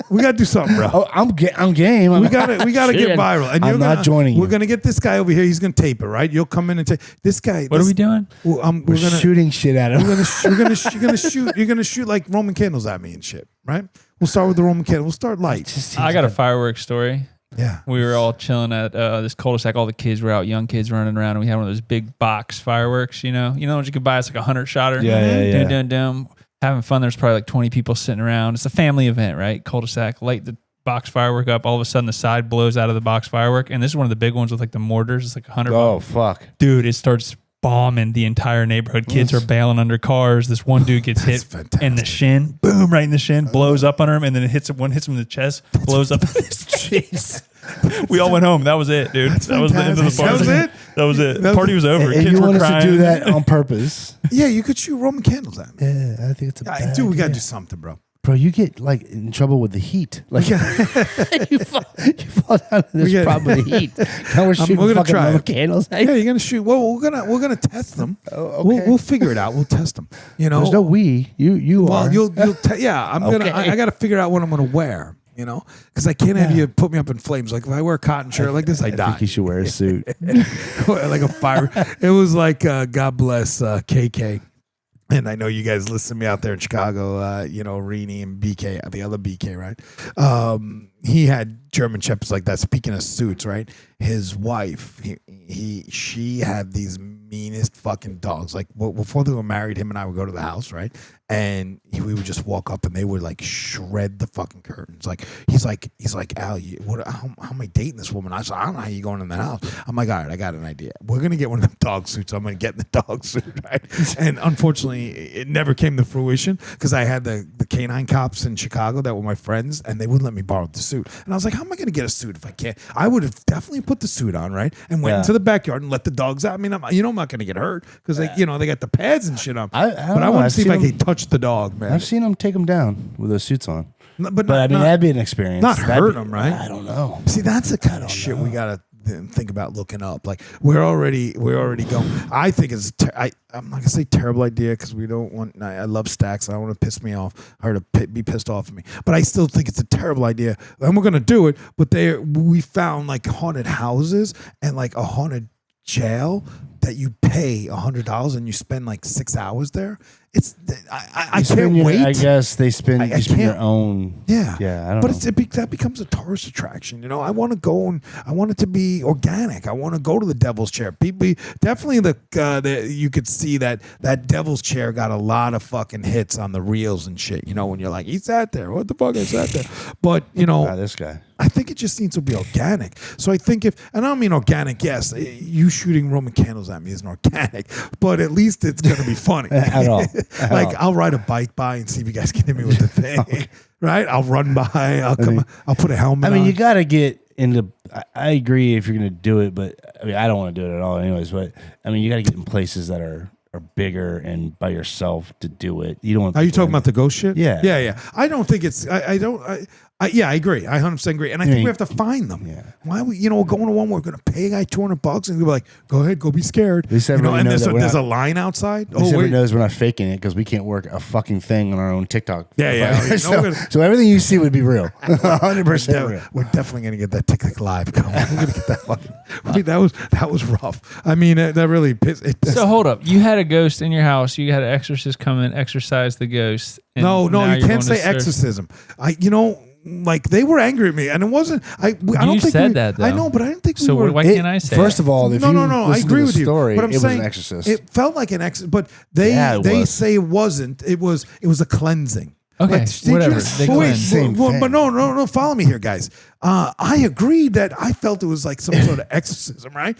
We got to do something, bro. Oh, I'm game. We got to get viral. And I'm not joining you. We're going to get this guy over here. He's going to tape it, right? You'll come in and take this guy. What are we doing? We're shooting shit at him. You're going to shoot like Roman candles at me and shit, right? We'll start with the Roman candle. We'll start light. I got a fireworks story. Yeah. We were all chilling at this cul-de-sac. All the kids were out, young kids running around, and we had one of those big box fireworks, You know what you could buy? It's like a 100-shotter. Yeah. Dun, dun, dun. Having fun. There's probably like 20 people sitting around. It's a family event, right? Cul-de-sac. Light the box firework up. All of a sudden, the side blows out of the box firework. And this is one of the big ones with like the mortars. It's like 100. Oh, fuck. Dude, it starts bombing the entire neighborhood. Kids are bailing under cars. This one dude gets hit in the shin. Boom, right in the shin. Blows up on him. And then hits him in the chest. Blows up in his cheeks. We all went home. That was it, dude. That was the end of the party. That was it? The party was over. And Kids you were want crying. us to do that on purpose? Yeah, you could shoot Roman candles at me. Yeah, I think it's a bad Dude, we got to idea. do something, bro. Bro, you get like in trouble with the heat. Like you fall down to this problem with the heat. Now we're shooting gonna fucking try Roman it. candles. Yeah, you're gonna shoot. Well, we're gonna test them. Oh, okay. We'll figure it out. We'll test them. There's no we. You Well, are. you'll yeah. I'm gonna. I got to figure out what I'm gonna wear. Because I can't have you put me up in flames. Like if I wear a cotton shirt like this, I die. I think you should wear a suit. Like a fire. It was like God bless KK. And I know you guys listen to me out there in Chicago, Rini and BK, the other BK, right? He had German Shepherds like that. Speaking of suits, right? His wife, she had these meanest fucking dogs. Like before they were married, him and I would go to the house, right? And we would just walk up and they would like shred the fucking curtains. Like he's like Al, how am I dating this woman? I said, I don't know how you going in the house. I'm like, all right, I got an idea. We're gonna get one of them dog suits. I'm gonna get in the dog suit, right? And unfortunately, it never came to fruition because I had the canine cops in Chicago that were my friends, and they wouldn't let me borrow the suit. And I was like, how am I gonna get a suit if I can't? I would have definitely put the suit on, right? And went into the backyard and let the dogs out. I mean, I'm not gonna get hurt because they got the pads and shit on. I want to see if I can touch the dog, man. I've seen them take them down with those suits on. But I mean, that'd be an experience. Not hurt them, right? I don't know. See, that's the kind of shit we gotta think about looking up. Like we're already going. I think it's. I'm not gonna say terrible idea because we don't want. I love stacks. I don't want to piss me off or to be pissed off at me. But I still think it's a terrible idea, and we're gonna do it. But we found like haunted houses and like a haunted jail that you pay $100 and you spend like 6 hours there. It's I can't wait. I guess they spend you spend your own. Yeah, I don't but know. that becomes a tourist attraction. You know, I want to go and I want it to be organic. I want to go to the Devil's Chair. People definitely you could see that Devil's Chair got a lot of fucking hits on the reels and shit. You know, when you're like, he sat there. What the fuck is that there? But you know, This guy. I think it just needs to be organic. So I think and I don't mean organic, yes, you shooting Roman candles at me isn't organic, but at least it's going to be funny. At all. Like I'll ride a bike by and see if you guys can hit me with the thing, right? I'll run by, I'll put a helmet on. I mean, you got to get into, I agree if you're going to do it, but I mean, I don't want to do it at all anyways, but I mean, you got to get in places that are bigger and by yourself to do it. You don't want. Are you talking about the ghost shit? Yeah. Yeah. I don't think it's, yeah, I agree. I 100% agree. And I think we have to find them. Yeah. Why we're going to one, we're going to pay a guy $200 and he'll be like, go ahead, go be scared. At least everybody and knows there's a line outside. Everybody knows we're not faking it because we can't work a fucking thing on our own TikTok. Yeah. So everything you see would be real. 100% real. We're definitely going to get that TikTok live going. We're going to get that fucking, that was rough. I mean, that really pissed. So hold up. You had a ghost in your house. You had an exorcist come and exorcise the ghost. No, you can't say exorcism. Like they were angry at me, and it wasn't. I don't think said that though. I know, but I didn't think so. We were. Why can't I say? First of all, if no. I agree with story, you. But I'm saying was an exorcist. It felt like an exorcist, but they say it wasn't. It was a cleansing. Okay, whatever. But no. Follow me here, guys. I agree that I felt it was like some sort of exorcism, right?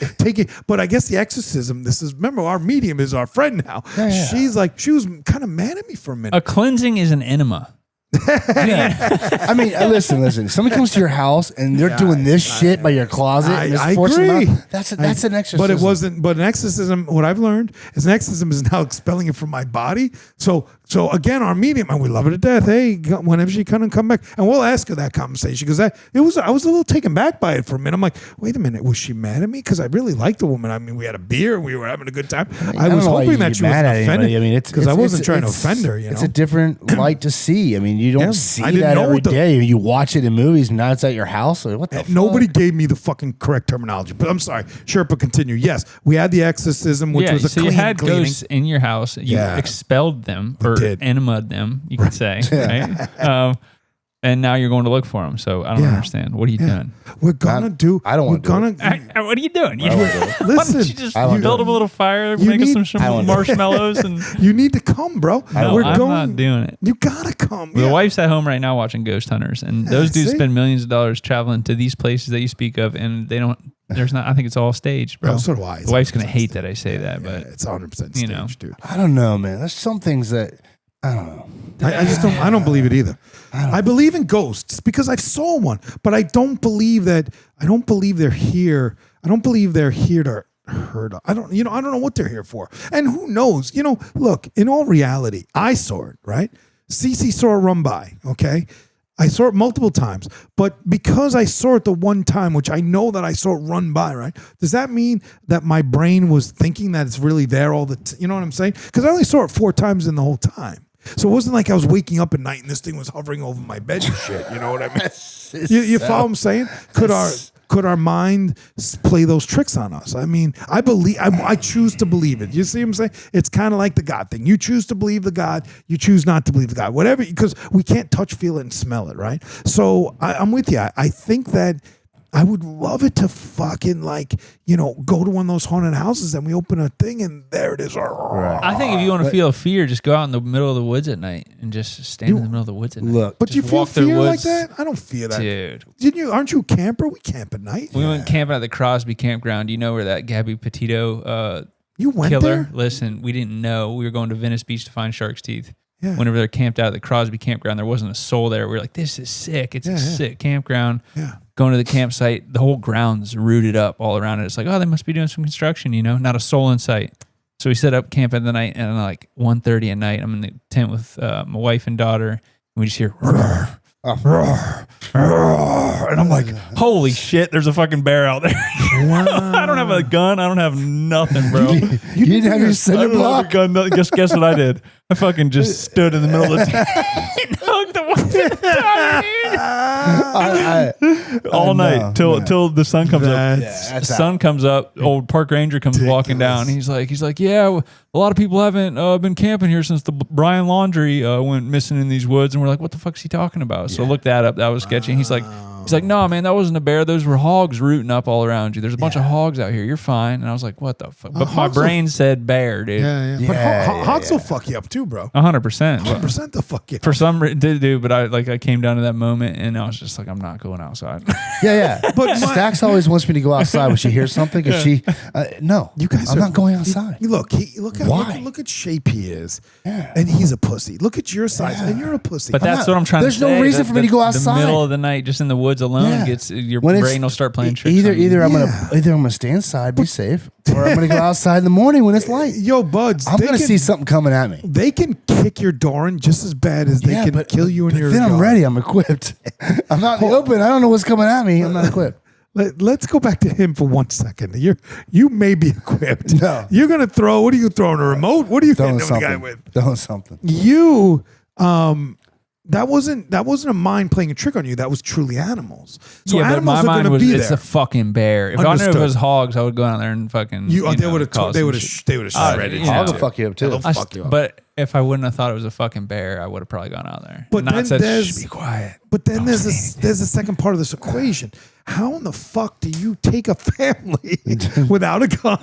But I guess the exorcism. Remember, our medium is our friend now. Yeah. She was kind of mad at me for a minute. A cleansing is an enema. I mean, listen. If somebody comes to your house and they're doing this shit by your closet, I agree. That's an exorcism. But it wasn't. But an exorcism. What I've learned is an exorcism is now expelling it from my body. So again, our medium, and we love her to death. Hey, whenever she come back, and we'll ask her that conversation because I was a little taken back by it for a minute. I'm like, wait a minute, was she mad at me? Because I really liked the woman. I mean, we had a beer, we were having a good time. I was hoping that she wasn't offended. I mean, it's because I wasn't trying to offend her. It's a different light to see. I mean, you don't see that every day. You watch it in movies. And now it's at your house. Like, what the fuck? Nobody gave me the fucking correct terminology. But I'm sorry, Sherpa, continue. Yes, we had the exorcism, which was a so clean, you had cleaning. ghosts in your house. You expelled them or enemaed them, you could say, right? And now you're going to look for them. So I don't understand. What are you doing? We're gonna do. I don't want to. What are you doing? Listen, why don't you just build a little fire, make us some marshmallows, and you need to come, bro. I'm not doing it. You gotta come. The wife's at home right now watching Ghost Hunters, and those dudes spend millions of dollars traveling to these places that you speak of, and they don't. There's not. I think it's all staged, bro. So do I. The wife's gonna hate that I say that, but it's 100% staged, dude. I don't know, man. There's some things that I don't know. I just don't. I don't believe it either. I believe in ghosts because I saw one, but I don't believe that. I don't believe they're here. I don't believe they're here to hurt. I don't know what they're here for. And who knows? Look. In all reality, I saw it. Right? Cece saw it run by. Okay. I saw it multiple times, but because I saw it the one time, which I know that I saw it run by, right? Does that mean that my brain was thinking that it's really there all the you know what I'm saying? Because I only saw it 4 times in the whole time. So it wasn't like I was waking up at night and this thing was hovering over my bed and shit. You know what I mean? You follow what I'm saying? Could our mind play those tricks on us? I mean, I choose to believe it. You see what I'm saying? It's kind of like the God thing. You choose to believe the God. You choose not to believe the God. Whatever, because we can't touch, feel it, and smell it, right? So I'm with you. I think that I would love it to fucking go to one of those haunted houses and we open a thing and there it is. Right. I think if you want to feel fear, just go out in the middle of the woods at night and just stand in the middle of the woods at night. Look, but you feel fear like that? I don't feel that, dude. Aren't you a camper? We camp at night. We went camping at the Crosby campground. You know where that Gabby Petito you went killer? There? Listen, we didn't know. We were going to Venice Beach to find shark's teeth. Yeah. Whenever they're camped out at the Crosby campground, there wasn't a soul there. We were like, this is sick. It's a sick campground. Yeah. Going to the campsite, the whole ground's rooted up all around it. It's like, oh, they must be doing some construction, not a soul in sight. So we set up camp at the night, and like 1:30 at night, I'm in the tent with my wife and daughter, and we just hear, And I'm like, holy shit, there's a fucking bear out there. I don't have a gun. I don't have nothing, bro. You didn't have your cinder block? Gun. Guess what I did? I fucking just stood in the middle of the and hugged the one all night till the sun comes up. The sun comes up. Old park ranger comes walking down. He's like, yeah, a lot of people haven't been camping here since the Brian Laundrie went missing in these woods. And we're like, what the fuck's he talking about? So look that up. That was sketchy. And he's like, no, man, that wasn't a bear. Those were hogs rooting up all around you. There's a bunch of hogs out here. You're fine. And I was like, what the fuck? But my brain said bear, dude. But hogs will fuck you up too, bro. 100%. 100% they'll fuck you up. For some reason, dude, but I came down to that moment and I was just like, I'm not going outside. But Stacks always wants me to go outside when she hears something. Because no, you guys I'm not going outside. Look at shape he is. Yeah. And he's a pussy. Look at your size and you're a pussy. But that's what I'm trying to say. There's no reason for me to go outside. The middle of the night, just in the woods alone, gets your brain will start playing tricks. Either I'm gonna stay inside, be safe, or I'm gonna go outside in the morning when it's light. Yo, buds, I'm gonna see something coming at me. They can kick your door in just as bad as they can kill you in your. Then yard. I'm ready. I'm equipped. I'm not in the open. I don't know what's coming at me. I'm not equipped. Let's go back to him for 1 second. You may be equipped. No. You're gonna throw. What are you throwing? A remote? What are you hitting the guy with? Throwing something. You that wasn't a mind playing a trick on you. That was truly animals. So yeah, animals but my mind was it's there. a fucking bear. If I knew it was hogs, I would go out there and fucking. They would have shredded you. Hogs will fuck you up too. Fuck you up. But if I wouldn't have thought it was a fucking bear, I would have probably gone out there. But not then said, shh, be quiet. But then there's a second part of this equation. How in the fuck do you take a family without a gun,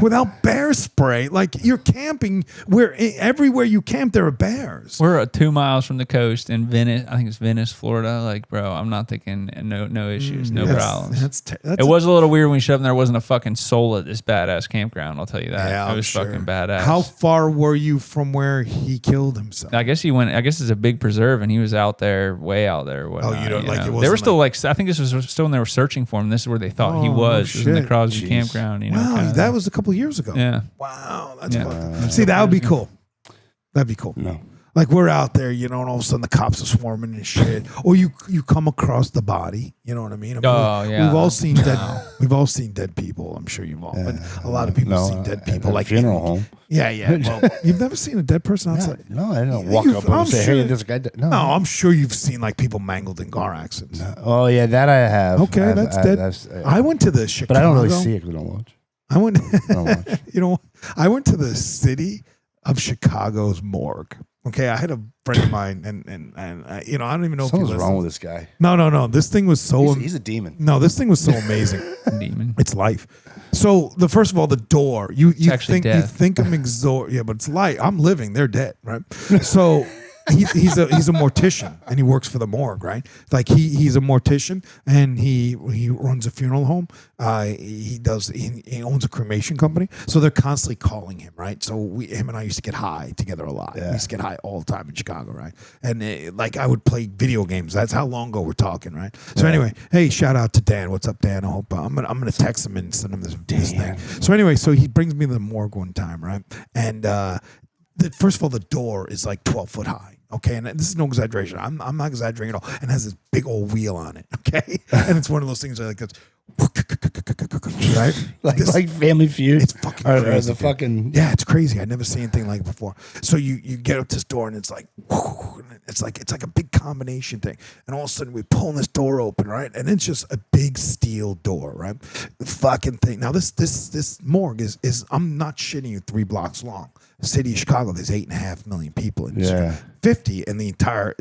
without bear spray? Like you're camping where everywhere you camp there are bears. We're 2 miles from the coast in Venice. I think it's Venice, Florida. Like, bro, I'm not thinking no issues, no problems. It was a little weird when we showed up and there wasn't a fucking soul at this badass campground. I'll tell you that. Yeah, it was fucking badass. How far were you from where he killed himself? I guess it's a big preserve and he was out there, way out there. Whatnot, you don't like it? They were still like, I think this was still when they were searching for him. This is where they thought he was. It was in the Crosby campground. Wow, that was a couple years ago. Yeah. Wow, that's fucking. See, that would be cool. That'd be cool. No. Like we're out there, and all of a sudden the cops are swarming and shit. Or you come across the body. You know what I mean? We've all seen dead. We've all seen dead people. I'm sure you've all. But a lot of people have seen dead people, like funeral home. Yeah. Well, you've never seen a dead person outside. No, I didn't walk up and say, "Hey, this guy." No, I'm sure you've seen like people mangled in car accidents. No. Oh yeah, that I have. Okay, that's dead. I went to the Chicago, but I don't really see it because I don't watch. I went. I don't watch. I went to the city of Chicago's morgue. Okay, I had a friend of mine, and I don't even know something's if wrong with this guy. No. This thing was so he's a demon. No, this thing was so amazing. Demon. It's life. So first of all, the door. You think I'm yeah, but it's light. I'm living. They're dead, right? So. He's a mortician and he works for the morgue, right? Like he's a mortician and he runs a funeral home. He owns a cremation company, so they're constantly calling him, right? So him and I used to get high together a lot. We used to get high all the time in Chicago, right? And I would play video games. That's how long ago we're talking, right? So anyway, hey, shout out to Dan. What's up, Dan? I hope I'm gonna text him and send him this thing. So anyway, so he brings me to the morgue one time, right? And first of all, the door is like 12 foot high. Okay, and this is no exaggeration. I'm not exaggerating at all. And it has this big old wheel on it. Okay, and it's one of those things that right, like Family Feud. It's fucking crazy. It's crazy. I never seen anything like it before. So you get up this door and it's like a big combination thing. And all of a sudden we pull this door open, right? And it's just a big steel door, right? The fucking thing. Now this morgue is I'm not shitting you 3 blocks long. The city of Chicago, there's 8.5 million people in Chicago. 50 in the entire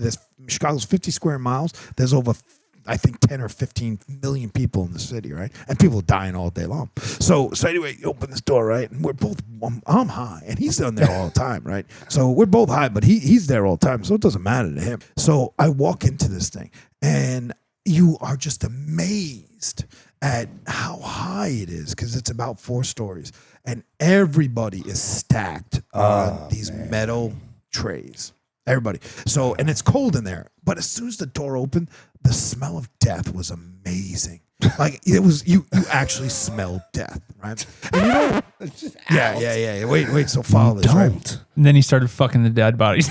Chicago's 50 square miles. There's over I think 10 or 15 million people in the city, right? And people are dying all day long. So anyway, you open this door, right? And we're both, I'm high, and he's down there all the time, right? So we're both high, but he's there all the time, so it doesn't matter to him. So I walk into this thing, and you are just amazed at how high it is, because it's about 4 stories, and everybody is stacked on these metal trays. Everybody. So, and it's cold in there. But as soon as the door opened, the smell of death was amazing. Like it was, you actually smelled death, right? And yeah. Wait. So follow this, right? And then he started fucking the dead bodies.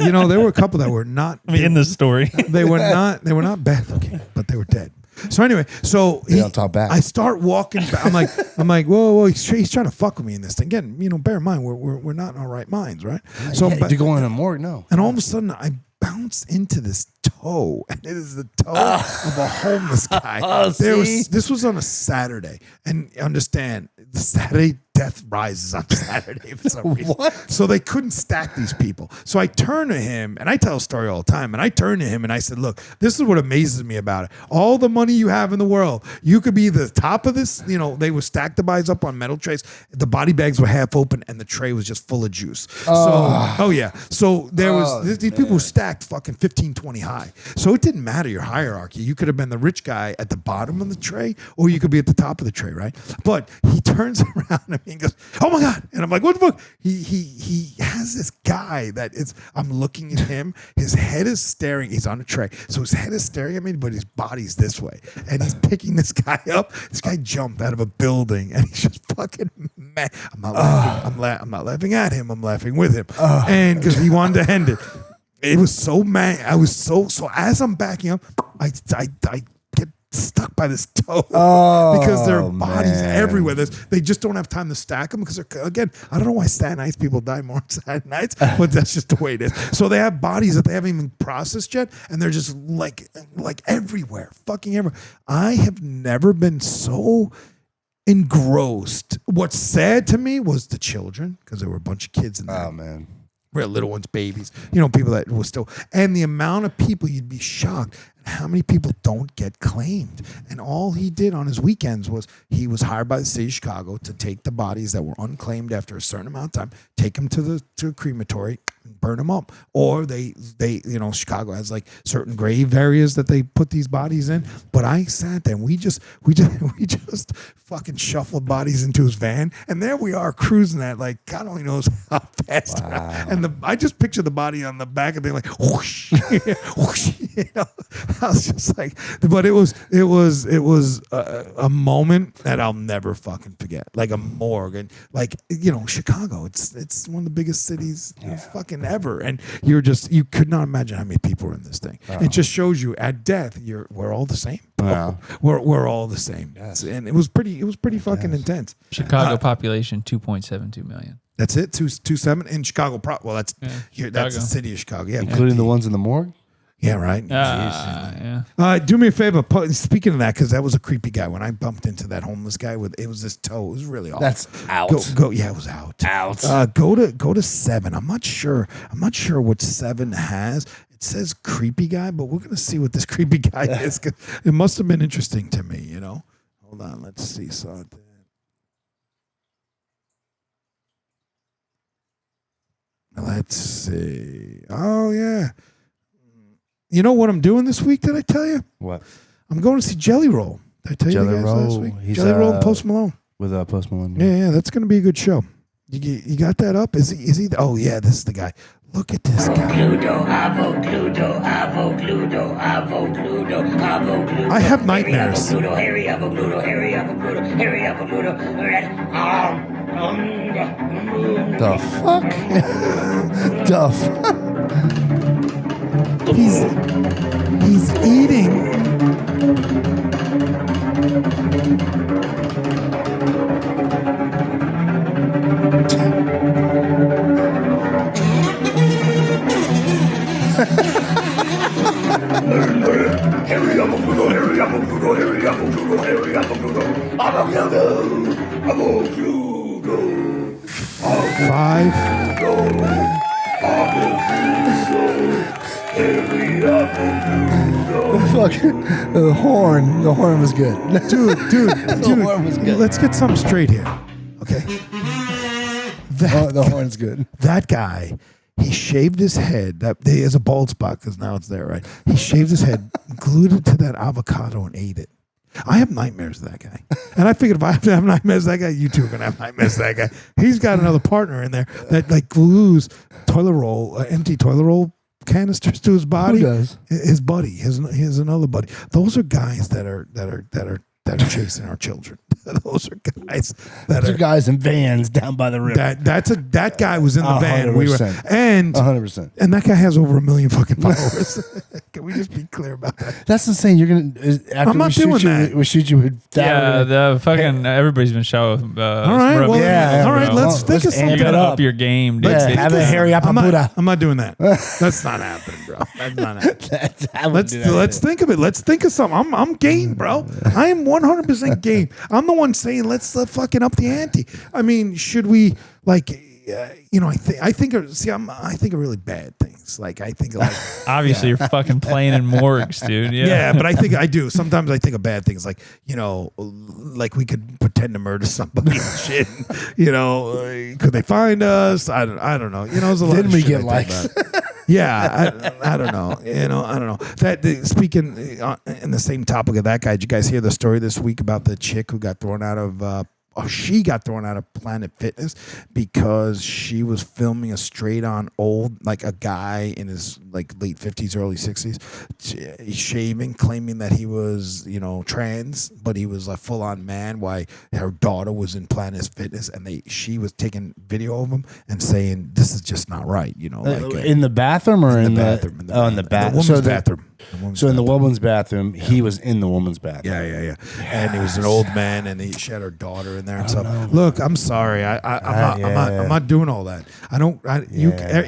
You know, there were a couple that were not. I mean, in the story. They were not bad looking, but they were dead. So anyway, I'll talk back. I start walking back. I'm like, whoa, he's trying to fuck with me in this thing. Again, you know, bear in mind we're not in our right minds, right? So to go in a morgue, no. and all of a sudden I bounce into this toe, and it is the toe of a homeless guy. This was on a Saturday, and understand the Saturday death rises on Saturday for some reason. What? So they couldn't stack these people. So I turn to him, and I tell a story all the time, and I turn to him and I said, look, this is what amazes me about it. All the money you have in the world, you could be the top of this. You know, they would stack the bodies up on metal trays. The body bags were half open, and the tray was just full of juice. So there was these people were stacked fucking 15, 20 high. So it didn't matter your hierarchy. You could have been the rich guy at the bottom of the tray, or you could be at the top of the tray, right? But he turns around at me and goes, "Oh my God!" And I'm like, "What the fuck?" He has this guy that is. I'm looking at him. His head is staring. He's on a tray, so his head is staring at me, but his body's this way, and he's picking this guy up. This guy jumped out of a building, and he's just fucking mad. I'm not laughing. I'm not laughing at him. I'm laughing with him, and because he wanted to end it. It was so mad. I was so as I'm backing up, I get stuck by this toe because there are bodies everywhere. They just don't have time to stack them because they're, again, I don't know why Staten Heights people die more on Saturday nights, but that's just the way it is. So they have bodies that they haven't even processed yet, and they're just like everywhere, fucking everywhere. I have never been so engrossed. What's sad to me was the children, because there were a bunch of kids in there. Oh man. Real little ones, babies, you know, people that were still, and the amount of people, you'd be shocked at how many people don't get claimed. And all he did on his weekends was he was hired by the city of Chicago to take the bodies that were unclaimed after a certain amount of time, take them to a crematory, and burn them up. Or they, you know, Chicago has like certain grave areas that they put these bodies in. But I sat there and we just fucking shuffled bodies into his van, and there we are cruising at like God only knows how fast. Wow. And I just picture the body on the back and being like whoosh, whoosh, you know. I was just like, but it was a moment that I'll never fucking forget. Like a morgue, and like, you know, Chicago. It's one of the biggest cities fucking ever, and you could not imagine how many people were in this thing. It just shows you at death we're all the same. Wow. We're all the same. Yes. And it was pretty fucking intense. Chicago population 2.72 million. That's it. 2.7 in Chicago. That's Chicago. the city of Chicago. Yeah, Including the ones in the morgue? Yeah, right. Yeah. Do me a favor. Speaking of that, because that was a creepy guy. When I bumped into that homeless guy it was this toe. It was really awful. That's out. Go. Yeah, it was out. Out. Go to 7. I'm not sure what 7 has. It says creepy guy, but we're gonna see what this creepy guy is. 'Cause it must have been interesting to me, you know. Hold on. Let's see something. Let's see. Oh yeah. You know what I'm doing this week? Did I tell you? What? I'm going to see Jelly Roll. Did I tell you guys last week? Jelly Roll and Post Malone. With Post Malone. Yeah, that's going to be a good show. You got that up? Is he? Oh yeah, this is the guy. Look at this guy. I have nightmares. The fuck? The fuck? He's eating. Five. The horn was good. Dude, The horn was good. let's get something straight here. Okay. The horn's good. That guy, he shaved his head. He has a bald spot because now it's there, right? He shaved his head, glued it to that avocado, and ate it. I have nightmares of that guy. And I figured if I have to have nightmares of that guy, you two are going to have nightmares of that guy. He's got another partner in there that like glues empty toilet roll canisters to his body. Who does? His buddy. His another buddy. Those are guys that are chasing our children. those are guys that Those are are guys in vans down by the river. that guy was in the van. We were 100%. and 100%. and that guy has over 1 million fucking followers. Can we just be clear about that? That's insane. You're gonna after I'm not we shoot doing you, that. we shoot you with that. Yeah, the fucking everybody's been shot with. All right, well, Yeah, all right. bro. Let's think of Let's something. You gotta it up up. your game, dude. Yeah, have a hairy I'm Buddha. not doing that. That's not happening, bro. That's not happening. Let's think of it. Let's think of something. I'm game, bro. I am 100% game. I'm the one saying let's fucking up the ante. I mean, should we like? I think of really bad things. Like I think of like Obviously, you're fucking playing in morgues, dude. yeah, but I do. Sometimes I think of bad things, like like we could pretend to murder somebody and shit. Could they find us? I don't know. There's a lot. Then of we shit get I think likes. about. Yeah, I don't know. I don't know. Speaking in the same topic of that guy, did you guys hear the story this week about the chick who got thrown out of? She got thrown out of Planet Fitness because she was filming a straight-on old, like a guy in his like late 50s, early 60s, shaving, claiming that he was, trans, but he was a full-on man. Why her daughter was in Planet Fitness, and she was taking video of him and saying this is just not right. In the bathroom or in the bathroom? In the bathroom. woman's bathroom. So in the woman's bathroom, he was in the woman's bathroom. Yeah. And he was an old man, and she had her daughter in there and stuff. Look, I'm sorry, I'm not doing all that. I don't.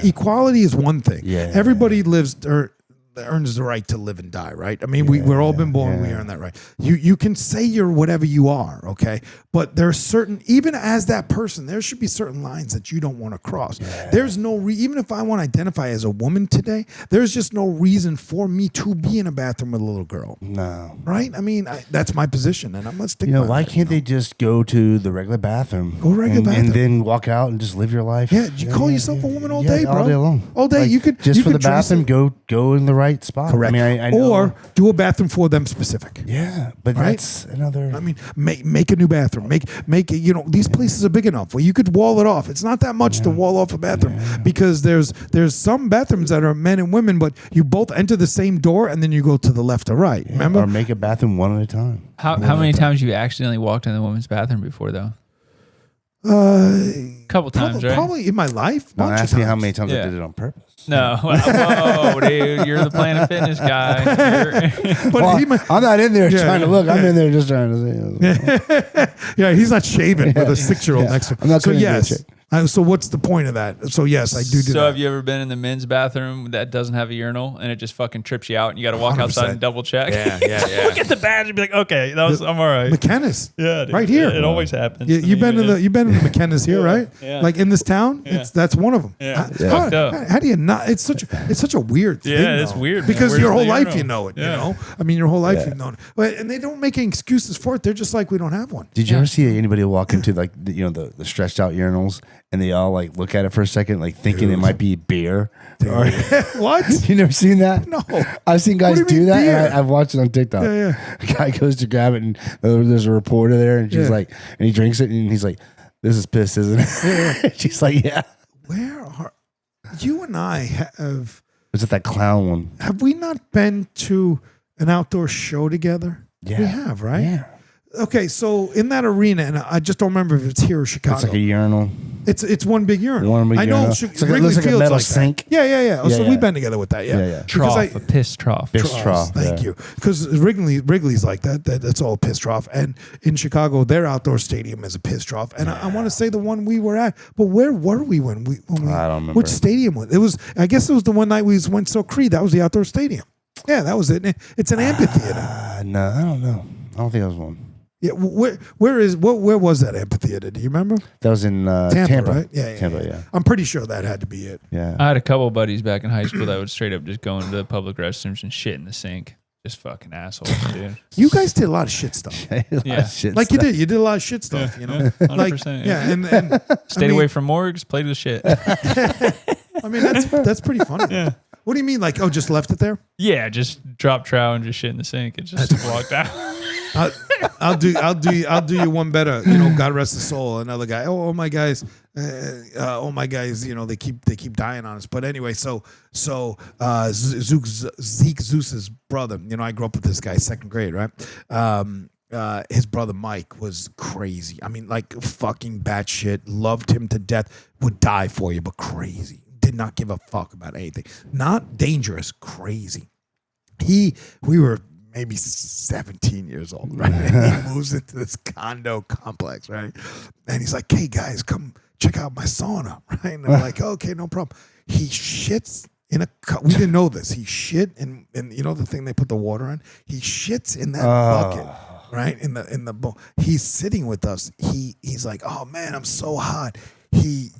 Equality is one thing. Yeah. Everybody lives or earns the right to live and die, right? I mean, we're all been born, we earn that right. You can say you're whatever you are, okay? But there's certain, even as that person, there should be certain lines that you don't want to cross. There's no even if I want to identify as a woman today, there's just no reason for me to be in a bathroom with a little girl. No. Right? I mean, that's my position, and I'm gonna stick. Why can't they just go to the regular bathroom? Go regular bathroom. And then walk out and just live your life? Yeah, you call yourself a woman all day, bro. All day long. All day. Like, You could just you for could the bathroom, go in the right spot. Correct. I mean, I know. Or do a bathroom for them specific. Yeah, but Right? that's another. I mean, make a new bathroom. Make these places are big enough where you could wall it off. It's not that much to wall off a bathroom because there's some bathrooms that are men and women, but you both enter the same door and then you go to the left or right. Remember? Or make a bathroom one at a time. How many times have you accidentally walked in the women's bathroom before, though? Couple times, right? Probably in my life. Don't bunch of ask me how times. many times Yeah. I did it on purpose. No. Whoa, dude. You're the Planet Fitness guy. But Well, he might, I'm not in there Yeah, trying to look. I'm in there just trying to see. yeah, he's not shaving with a 6-year-old next to him. I'm not So gonna do yes. that shit. So what's the point of that? So yes, I do So that. have you ever been in the men's bathroom that doesn't have a urinal and it just fucking trips you out and you got to walk 100%. outside and double check? Yeah. Look at the badge and be like, okay, I'm all right. McKenna's. Yeah, dude. Right here. It always happens. You've been in the McKenna's here, right? Yeah. Like in this town, that's one of them. Yeah. It's How, fucked up. how do you not? It's such a weird thing. Yeah, it's though. weird, man. because Where's your whole the life urinal? you know it. Yeah. I mean, your whole life you've known it. But and they don't make any excuses for it. They're just like, we don't have one. Did you ever see anybody walk into like the stretched out urinals and they all like look at it for a second, like thinking it might be beer? Or, What? you never seen that? No. I've seen guys What do you do mean that. beer? And I've watched it on TikTok. Yeah. A guy goes to grab it and there's a reporter there, and she's Yeah. like, and he drinks it and he's like, "This is piss, isn't it?" She's like, "Yeah." Where are you and I Was it that clown one? have we not been to an outdoor show together? Yeah. We have, right? Yeah. Okay, so in that arena, and I just don't remember if it's here or Chicago. It's like a urinal. It's one big urinal. One big I know. urinal. Chi- It's like- it Wrigley looks like a Field's metal that. sink. Yeah. Yeah, So yeah. we've been together with that. Yeah. Yeah. Trough, Because a piss trough. Piss trough. Thank yeah. you. Because Wrigley's like that. That's all a piss trough. And in Chicago, their outdoor stadium is a piss trough. And I want to say the one we were at. But where were we when we? I don't remember. Which stadium was it? Was I guess it was the one night we went so Creed. That was the outdoor stadium. Yeah, that was it. It's an amphitheater. No, I don't know. I don't think that was one. Yeah, where was that amphitheater? Do you remember? That was in Tampa, right? Yeah, Tampa, yeah. I'm pretty sure that had to be it. Yeah. I had a couple buddies back in high school that would straight up just go into the public restrooms and shit in the sink. Just fucking assholes, dude. You guys did a lot of shit stuff. Yeah. Shit Like stuff. you did a lot of shit stuff, you know? 100%, Yeah, and Stayed away from morgues, played with shit. I mean that's pretty funny. Yeah. What do you mean, like, just left it there? Yeah, just drop trow and just shit in the sink. It just walked out. I'll do you one better. You know, God rest his soul. Another guy. Oh my guys. My guys. You know, they keep dying on us. But anyway, so Zeke Zeus's brother. You know, I grew up with this guy, second grade, right? his brother Mike was crazy. I mean, like fucking batshit. Loved him to death. Would die for you, but crazy. Did not give a fuck about anything. Not dangerous, crazy. We were maybe 17 years old, right? And he moves into this condo complex, right? And he's like, "Hey guys, come check out my sauna," right? And I'm like, "Okay, no problem." He shits in a cup. We didn't know this. He shit in you know the thing they put the water on? He shits in that bucket. Right in the bowl. He's sitting with us. He's like, "Oh man, I'm so hot." He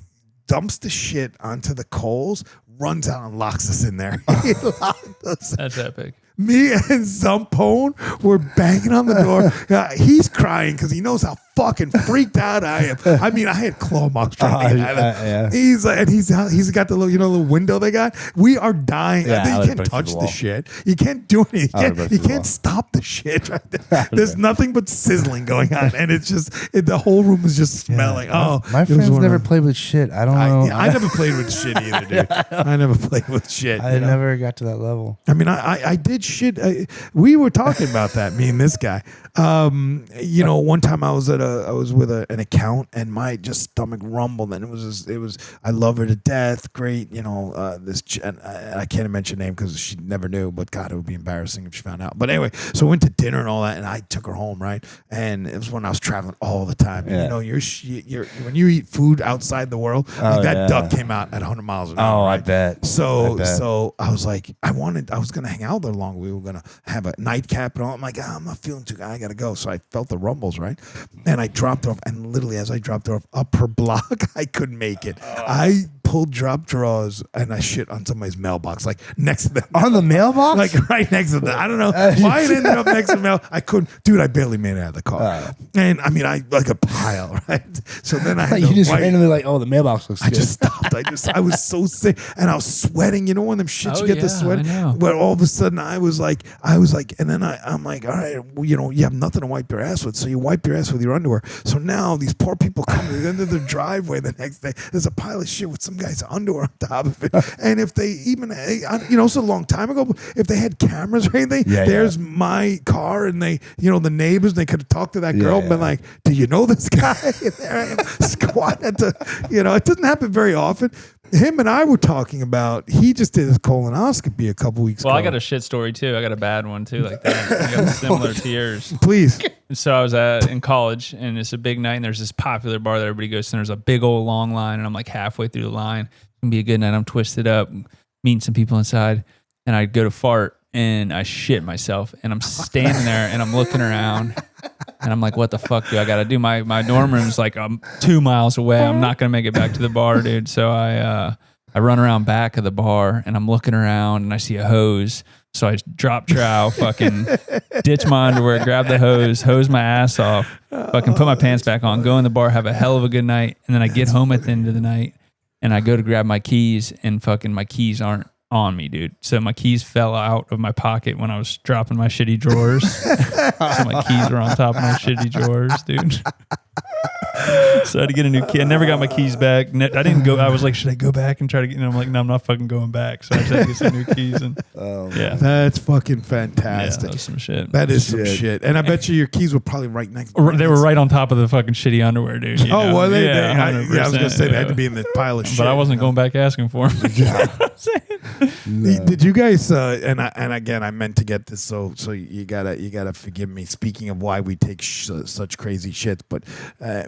dumps the shit onto the coals, runs out and locks us in there. He locked us. That's epic. Me and Zampone were banging on the door. He's crying because he knows how fucking freaked out I am. I mean, I had claw marks trying to yeah. He's like, and he's got the little window they got. We are dying. Yeah, You can't touch the shit. You can't do anything. You can't stop the shit. Right there. There's nothing but sizzling going on, and it's just the whole room is just smelling. Yeah. My friends never played with shit. I don't know. I never played with shit either, dude. I never played with shit. I never got to that level. I mean, I did shit. We were talking about that, me and this guy. One time I was with an account, and my just stomach rumbled, and it was I love her to death, great, I can't mention her name because she never knew, but God, it would be embarrassing if she found out. But anyway, so we went to dinner and all that, and I took her home, right? And it was when I was traveling all the time. Yeah. You're when you eat food outside the world, that duck came out at 100 miles an hour. Oh, right? I bet. So I was like, I was gonna hang out there long. We were gonna have a nightcap and all. I'm like, I'm not feeling too good. I gotta go. So I felt the rumbles, right? And I dropped her off, and literally as I dropped her off up her block, I couldn't make it. I pulled drop drawers and I shit on somebody's mailbox, like next to them. On the mailbox? Like right next to them. I don't know why it ended up next to the mail. I couldn't, dude. I barely made it out of the car, and I mean, I like a pile, right? So then I had you just randomly like, oh, the mailbox looks good. I just stopped. I was so sick, and I was sweating. You know when them shits you get the sweat. But all of a sudden I was like, and then I'm like, all right, well, you have nothing to wipe your ass with, so you wipe your ass with your underwear. So now these poor people come to the end of their driveway the next day. There's a pile of shit with some guy's underwear on top of it, and if they even, it's a long time ago. If they had cameras or anything, there's my car, and they, the neighbors, they could have talked to that girl and been like, do you know this guy? And there I am squatting it doesn't happen very often. Him and I were talking about, he just did his colonoscopy a couple weeks ago. Well, I got a shit story too. I got a bad one too, like that. I got similar to yours. Please. So I was in college, and it's a big night, and there's this popular bar that everybody goes to, and there's a big old long line, and I'm like halfway through the line. It's going to be a good night. I'm twisted up, meeting some people inside, and I go to fart, and I shit myself, and I'm standing there, and I'm looking around, and I'm like, what the fuck do I got to do? My dorm room's like 2 miles away. I'm not going to make it back to the bar, dude. So I run around back of the bar, and I'm looking around, and I see a hose. So I drop trow, fucking ditch my underwear, grab the hose my ass off, fucking put my pants back on, go in the bar, have a hell of a good night. And then I get home at the end of the night, and I go to grab my keys, and fucking my keys aren't on me, dude. So my keys fell out of my pocket when I was dropping my shitty drawers. So my keys were on top of my shitty drawers, dude. So I had to get a new key. I never got my keys back. I didn't go. I was like, should I go back and try to get? And I'm like, no, I'm not fucking going back. So I just had to get some new keys. And That's fucking fantastic. Yeah, that was some shit. That is some shit. And I bet you your keys were probably right next. They were right on top of the fucking shitty underwear, dude. Well, they, yeah, I was gonna say they had to be in the pile of shit. But I wasn't going back asking for them. Did you guys? And again, I meant to get this, so you gotta forgive me. Speaking of why we take such crazy shits, but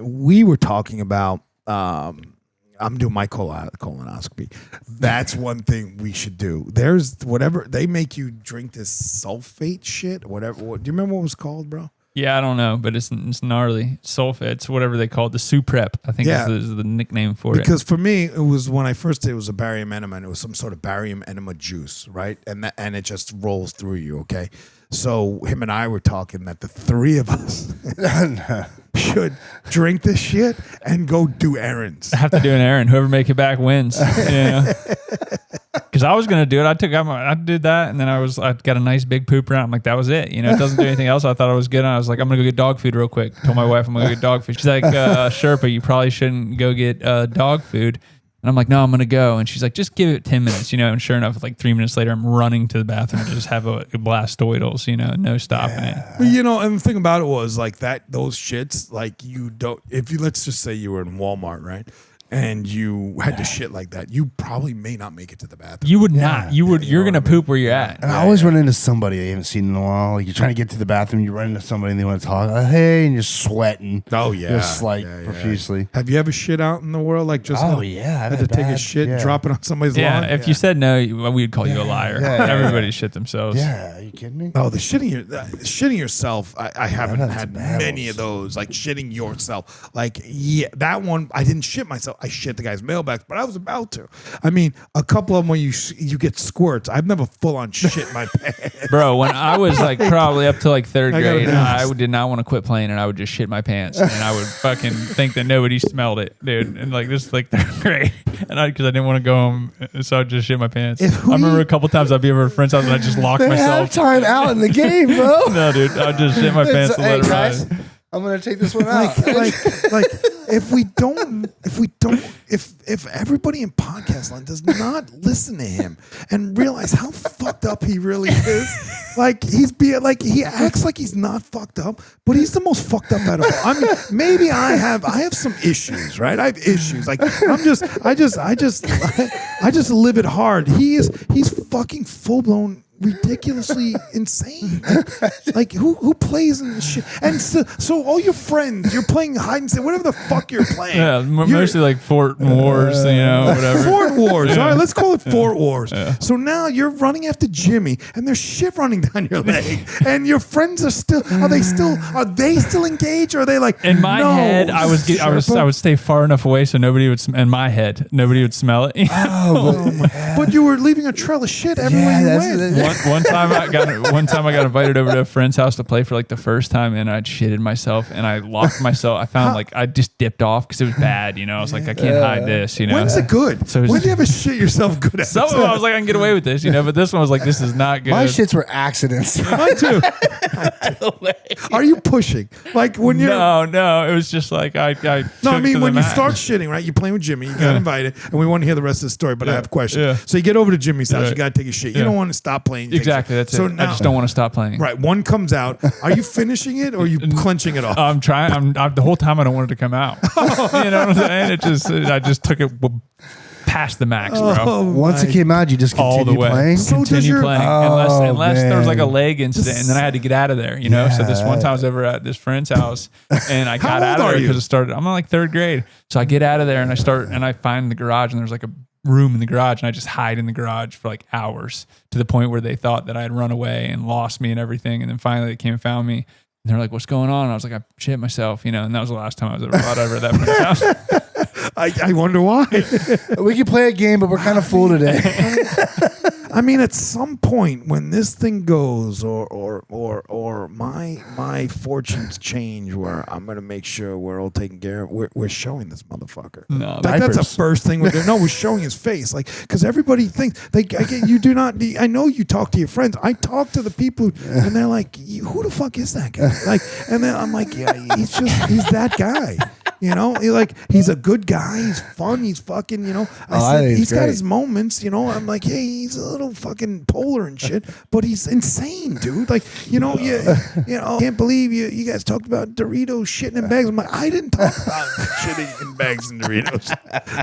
we were talking about. I'm doing my colonoscopy. That's one thing we should do. There's whatever they make you drink this sulfate shit, whatever. Do you remember what it was called, bro? Yeah, I don't know, but it's gnarly. Sulfates, whatever they call it, the Suprep, I think is the nickname for it. Because for me, it was when I first did, it was a barium enema, and it was some sort of barium enema juice, right? And it just rolls through you, okay? So him and I were talking that the three of us should drink this shit and go do errands. I have to do an errand. Whoever make it back wins. Because I was gonna do it. I did that, and then I got a nice big poop around. I'm like, that was it. It doesn't do anything else. I thought I was good. And I was like, I'm gonna go get dog food real quick. Told my wife I'm gonna go get dog food. She's like, Sherpa, you probably shouldn't go get dog food. And I'm like, no, I'm going to go. And she's like, just give it 10 minutes, and sure enough, like 3 minutes later, I'm running to the bathroom to just have a blastoidals, no stopping it. But, and the thing about it was like those shits, like you don't, let's just say you were in Walmart, right? And you had to shit like that, you probably may not make it to the bathroom. You would not. You're going to poop where you're at. And I always run into somebody I haven't seen in a while. Like you're trying to get to the bathroom, you run into somebody and they want to talk. Hey, and you're sweating. Oh, yeah. Just like profusely. Have you ever shit out in the world? Like just had to take a shit, drop it on somebody's lawn? If you said no, we'd call you a liar. Everybody shit themselves. Yeah, are you kidding me? Oh, the shitting yourself. I haven't had many of those. Like shitting yourself. Like that one. I didn't shit myself. I shit the guy's mailbags, but I was about to. I mean, a couple of them when you get squirts. I've never full on shit my pants. Bro, when I was like probably up to like third grade, I did not want to quit playing, and I would just shit my pants, and I would fucking think that nobody smelled it, dude. And like this, is like third grade, and because I didn't want to go home, so I just shit my pants. I remember a couple times I'd be over at a friend's house and I just lock myself. Time out in the game, bro. No, dude, I just shit my pants and let it ride. I'm gonna take this one out. like if everybody in podcast land does not listen to him and realize how fucked up he really is, like he acts like he's not fucked up, but he's the most fucked up out of all. I mean, maybe I have some issues, right? I have issues. Like I just live it hard. He's fucking full blown ridiculously insane. Like who plays in this shit? And so all your friends, you're playing hide and seek, whatever the fuck you're playing. Yeah, mostly like Fort Wars, whatever. Fort Wars. All right, let's call it Fort Wars. Yeah. So now you're running after Jimmy, and there's shit running down your leg, and your friends are they still engaged? Or are they like in my head? I would stay far enough away so nobody would. In my head, nobody would smell it. But you were leaving a trail of shit everywhere you went. One time I got invited over to a friend's house to play for like the first time, and I shitted myself and I locked myself. I found like I just dipped off because it was bad. I was like, I can't hide this. When's it good? So when do you have a shit yourself good at? Some of them I was like, I can get away with this, but this one was like, this is not good. My shits were accidents. Mine too. Are you pushing? Like when you're no, it was just like I mean when you start shitting, right? You're playing with Jimmy, you got invited, and we want to hear the rest of the story, but I have questions. Yeah. So you get over to Jimmy's house, you got to take a shit. You don't want to stop playing. Exactly, that's it. Now, I just don't want to stop playing. Right, one comes out. Are you finishing it or are you clenching it off? I'm trying. The whole time I don't want it to come out. You know what I'm saying? I just took it past the max, bro. Once it came out, you just continue all the way. Playing? So continue playing unless there was like a leg incident, and then I had to get out of there. So this one time I was over at this friend's house, and I got out of there because it started. I'm in like third grade, so I get out of there and I find the garage, and there's like a room in the garage, and I just hide in the garage for like hours to the point where they thought that I had run away and lost me and everything. And then finally they came and found me, and they're like, "What's going on?" And I was like, "I shit myself," and that was the last time I was ever brought over at that friend's house. I wonder why. We can play a game, but we're kind of full today. I mean, at some point when this thing goes, or my fortunes change, where I'm gonna make sure we're all taken care of. We're showing this motherfucker. No, that's the first thing we're doing. No, we're showing his face, like because everybody thinks you do not. I know you talk to your friends. I talk to the people, and they're like, "Who the fuck is that guy?" Like, and then I'm like, "Yeah, he's that guy." He's a good guy. He's fun. He's fucking, he's got his moments, I'm like, hey, he's a little fucking polar and shit, but he's insane, dude. Like, can't believe you guys talked about Doritos shitting in bags. I'm like, I didn't talk about shitting in bags and Doritos.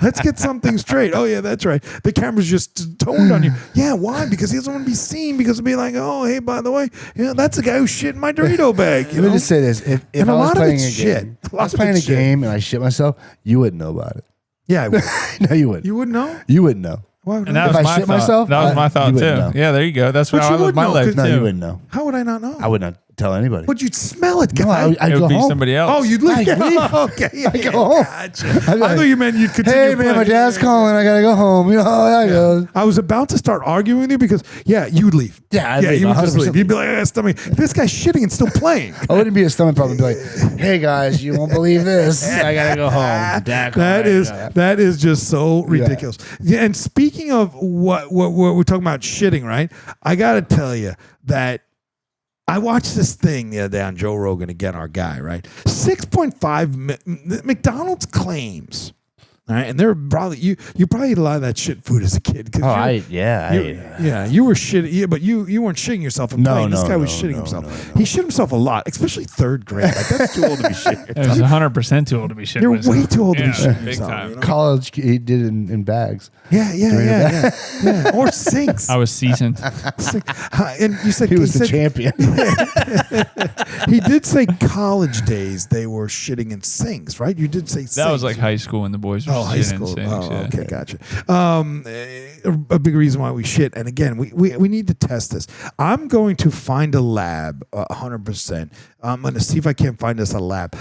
Let's get something straight. Oh, yeah, that's right. The camera's just toned on you. Yeah, why? Because he doesn't want to be seen, because it'll be like, oh, hey, by the way, that's the guy who shit in my Dorito bag. Let me just say this. If I was playing a game, I was playing a game and I shit myself, you wouldn't know about it. Yeah, I would. No, you wouldn't. You wouldn't know? You wouldn't know. Why would and that was my thought. That was my thought too. Yeah, there you go. That's what I lived my life too. No, you wouldn't know. How would I not know? I would not tell anybody. But you'd smell it, guy. No, I'd it go would be home. somebody else. Oh, you'd leave. Okay, yeah, I go home. Gotcha. I thought you meant you'd continue. Hey, man, my dad's calling. I gotta go home. You know how that goes. I was about to start arguing with you because, you'd leave. Yeah, you would just leave. You'd be like, stomach. This guy's shitting and still playing. I wouldn't be a stomach problem. Be like, hey guys, you won't believe this. I gotta go home. That is just so ridiculous. Yeah, and speaking of what we're talking about shitting, right? I gotta tell you that I watched this thing the other day on Joe Rogan, again, our guy, right? 6.5 McDonald's claims All right, and they're probably you probably ate a lot of that shit food as a kid. Oh, You were shitting, yeah, but you weren't shitting yourself and playing. This guy was shitting himself. He shit himself a lot, especially 3rd grade. Like, that's too old to be shitting. It was 100% too old to be shitting. You're myself. way too old to be shitting big yourself. time. You know? College, he did it in bags. Yeah. Or sinks. I was seasoned. And you said He was the said- champion. He did say college days they were shitting in sinks, right? You did say sinks. That was like high school when the boys were high shitting in school. sinks. Oh, yeah. okay, gotcha. A big reason why we shit, and again, we need to test this. I'm going to find a lab, 100%. I'm going to see if I can't find us a lab.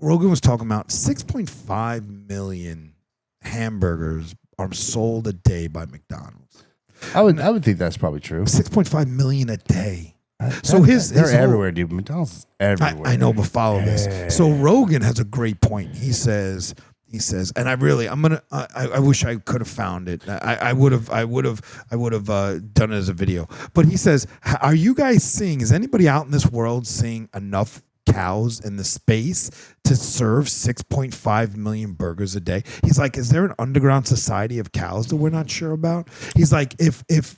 Rogan was talking about 6.5 million hamburgers are sold a day by McDonald's. I would think that's probably true. 6.5 million a day. So They're his whole- everywhere, dude. McDonald's is everywhere. I know, but follow this. So Rogan has a great point. He says, and I wish I could have found it. I would have done it as a video. But he says, are you guys seeing? Is anybody out in this world seeing enough cows in the space to serve 6.5 million burgers a day? He's like, is there an underground society of cows that we're not sure about? He's like,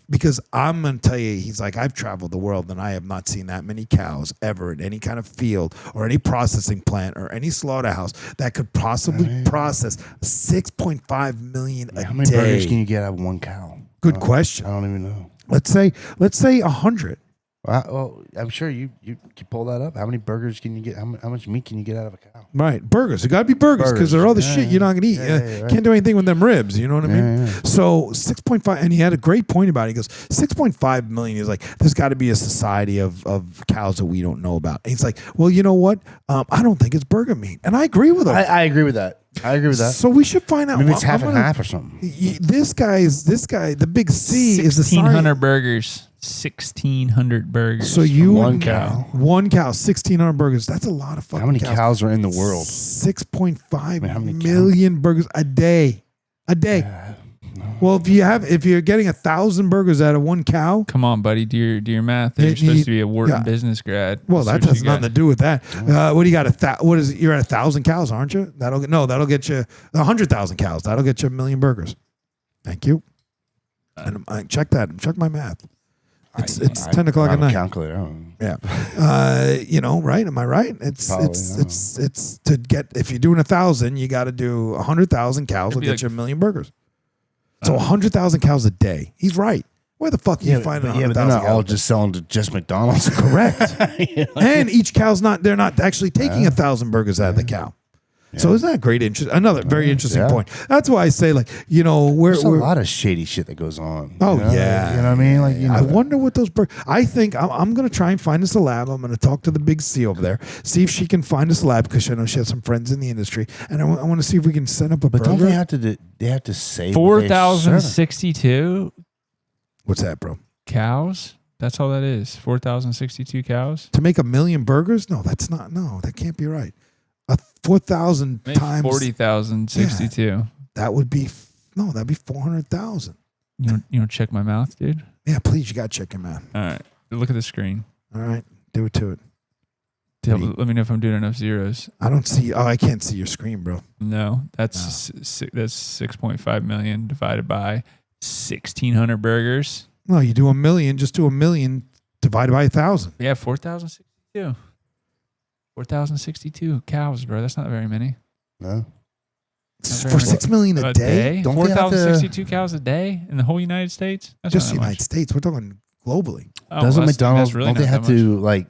because I'm going to tell you, he's like, I've traveled the world and I have not seen that many cows ever in any kind of field or any processing plant or any slaughterhouse that could possibly process 6.5 million a day. How many burgers can you get out of one cow? Good question. I don't even know. Let's say 100. Well, I'm sure you can pull that up. How many burgers can you get? How much meat can you get out of a cow? Right, burgers. It got to be burgers because there are other shit you're not gonna eat. Right. Can't do anything with them ribs. You know what I mean? Yeah. So 6.5, and he had a great point about it. He goes 6.5 million. He's like, there's got to be a society of cows that we don't know about. And he's like, well, you know what? I don't think it's burger meat, and I agree with him. I agree with that. So we should find out. Maybe it's half and half or something. This guy, the big C is the 1,600 burgers. 1,600 burgers. So you one cow, 1,600 burgers. That's a lot of fucking. How many cows are in the world? 6.5 million burgers a day. Well, if you're getting 1,000 burgers out of one cow. Come on, buddy, do your math. You're supposed to be a Wharton business grad. Well, that has nothing to do with that. What do you got? What is it? You're at 1,000 cows, aren't you? That'll get you 100,000 cows. That'll get you 1 million burgers. Thank you. And check that. Check my math. It's 10 o'clock at night. Calculator. Yeah. Right? Am I right? It's to get, if you're doing 1,000, you got to do 100,000 cows will get you 1 million burgers. So 100,000 cows a day. He's right. Where the fuck are you finding 100,000 but they're not all cows? just selling to just McDonald's. Correct. And each cow's they're not actually taking 1,000 burgers out of the cow. So isn't that great? Another very interesting point. That's why I say, there's a lot of shady shit that goes on. Oh, you know? yeah. You know what I mean? I wonder what those burgers. I think I'm going to try and find us a lab. I'm going to talk to the big C over there, see if she can find us a lab, because I know she has some friends in the industry, and I want to see if we can set up a burger. Don't they have to? They have to say 4,062 What's that, bro? cows. That's all that is. 4,062 cows. To make 1 million burgers? No, that's not. No, that can't be right. 4,000 times 40,062. Yeah, that would be that'd be 400,000. You want to check my mouth, dude? Yeah, please. You got to check your math. All right. Look at the screen. All right, do it to it. Let me know if I'm doing enough zeros. I don't see. Oh, I can't see your screen, bro. No, that's 6.5 million divided by 1,600 burgers. No, you do 1 million. Just do 1 million divided by 1,000. Yeah, 4,062. 4,062 cows, bro. That's not very many. No. For 6 million a day? Don't they have to- 4,062 cows a day in the whole United States? That's Just not the that United much. States. We're talking globally. Oh, Doesn't well, that's McDonald's? really Don't they not have that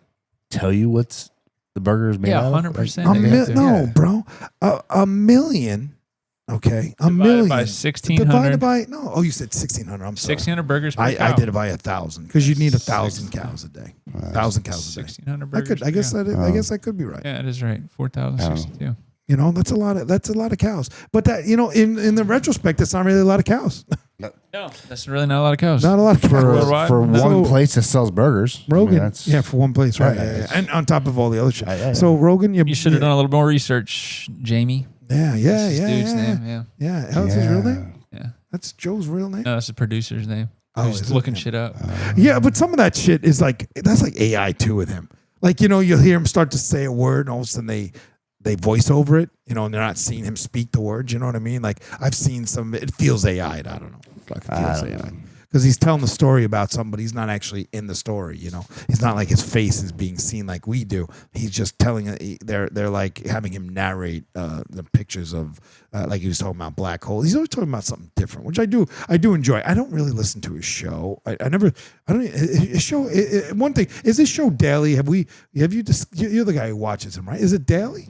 to tell you what's the burger is made Yeah, out of? 100%. Like, they have to- No, bro. A million. Okay, a much. million. Divided by 1,600. Divided by you said 1,600. I'm sorry. 1,600 burgers per I cow. did it by 1,000 because you need 1,000 cows a day. 1,000 cows a day. 1,600 I burgers. could. I guess per cow. I guess that could be right. Yeah, it is right. 4,062. That's a lot of cows. But that in the retrospect, that's not really a lot of cows. No, that's really not a lot of cows. Not a lot of cows. Worldwide? For No. one place that sells burgers. Rogan, that's for one place, right? Yeah, Yeah. And on top of all the other shit. Yeah. So Rogan, You should have done a little more research, Jamie. Yeah. That's his dude's name. Yeah. That's his real name. Yeah. That's Joe's real name. No, that's the producer's name. Oh, He's is it? looking shit up. Yeah, but some of that shit is that's like AI too with him. Like you'll hear him start to say a word, and all of a sudden they voice over it, and they're not seeing him speak the words. You know what I mean? Like I've seen some. It feels AI'd. I don't know. Like it feels AI. Because he's telling the story about something, but he's not actually in the story. He's not like his face is being seen like we do. He's just telling. They're like having him narrate the pictures of like he was talking about black holes. He's always talking about something different, which I do enjoy. I don't really listen to his show. I don't. His show. One thing is his show daily. Have you? You're the guy who watches him, right? Is it daily?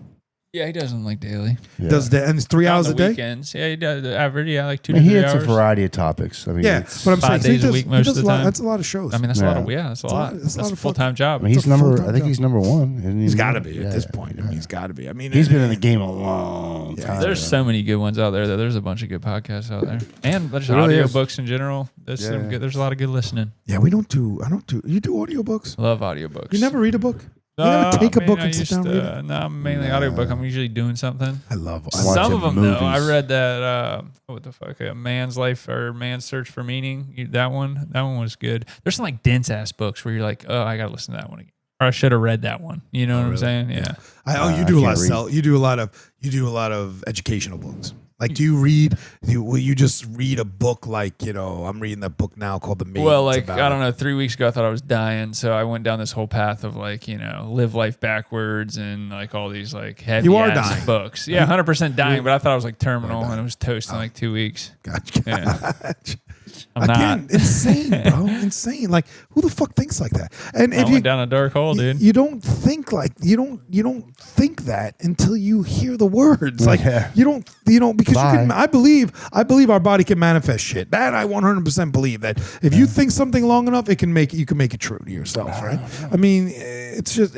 Yeah, he doesn't like daily. Yeah. Does that, and it's 3 hours a day? Weekends. Yeah, he does. Average, like 2 I to mean, 3 he hours. hits a variety of topics. I mean, Yeah, it's, but I'm 5 saying days a week most of the time. That's a lot of shows. I mean, that's a lot of, Yeah. that's a lot. It's a That's lot a of full-time job. I mean, he's It's a full-time I think job. he's number one. Isn't he? He's got to be Yeah. at this point. I mean, he's got to be. I mean, He's been in the game a long time. There's so many good ones out there. There's a bunch of good podcasts out there, and just There really audiobooks in general. There's some Yeah. good. There's a lot of good listening. Yeah, I don't do. You do audiobooks? Love audiobooks. You never read a book? You never take a book and sit down and read it? No, I'm mainly audiobook. I'm usually doing something. I love Watching Some of them though, I movies. read that. What the fuck? A Man's Life or Man's Search for Meaning. That one was good. There's some like dense ass books where you're like, oh, I gotta listen to that one again, or I should have read that one. You know what I'm saying? Yeah. you do a lot can't of you do a lot of educational books. Like, do you read? Will you just read a book like I'm reading that book now called The Maiden? Well, like I don't know. 3 weeks ago, I thought I was dying, so I went down this whole path of like live life backwards and like all these like heavy You are ass dying. books. Yeah, 100% dying, but I thought I was like terminal and it was toast in like 2 weeks. Gotcha. Yeah. I'm Again, not. insane, bro. Insane. Like, who the fuck thinks like that? And I if you went down a dark hole, dude. you don't think like you don't think that until you hear the words. Like Yeah. you don't because you can. Bye. I believe our body can manifest shit. That I 100% believe that if you think something long enough, you can make it true to yourself, right? I mean, it's just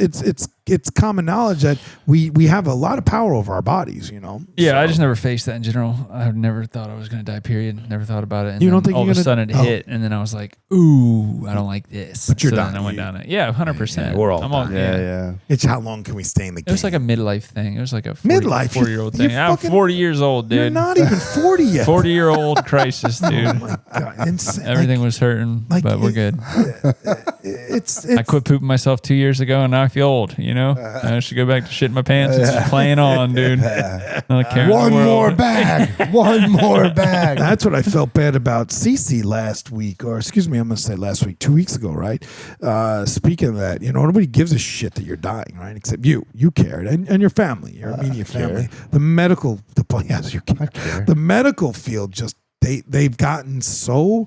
it's common knowledge that we have a lot of power over our bodies. Yeah, So- I just never faced that in general. I've never thought I was going to die, period. Never thought about it. And You don't then think all you're of a gonna- sudden it hit, and then I was like, ooh, I don't like this. But you're so dying. then I went down it. Yeah, 100%. Yeah, we're all I'm all, dying. Yeah. It's how long can we stay in the It game? was like a midlife thing. It was like a Midlife? 40-year-old You're thing. I'm fucking- 40 years old, dude. You're not even 40 yet. 40-year-old crisis, dude. Oh my God, insane. Everything was hurting, like but we're it- good. It's I quit pooping myself 2 years ago, and now I feel old. I should go back to shitting my pants and just playing on, dude. Not caring One the world. more bag. One more bag. That's what I felt bad about Cece last week, or excuse me, I'm going to say last week, 2 weeks ago, right? Speaking of that, nobody gives a shit that you're dying, right? Except you cared, and your family, your immediate family. The medical, yes, you care. The medical field just they've gotten so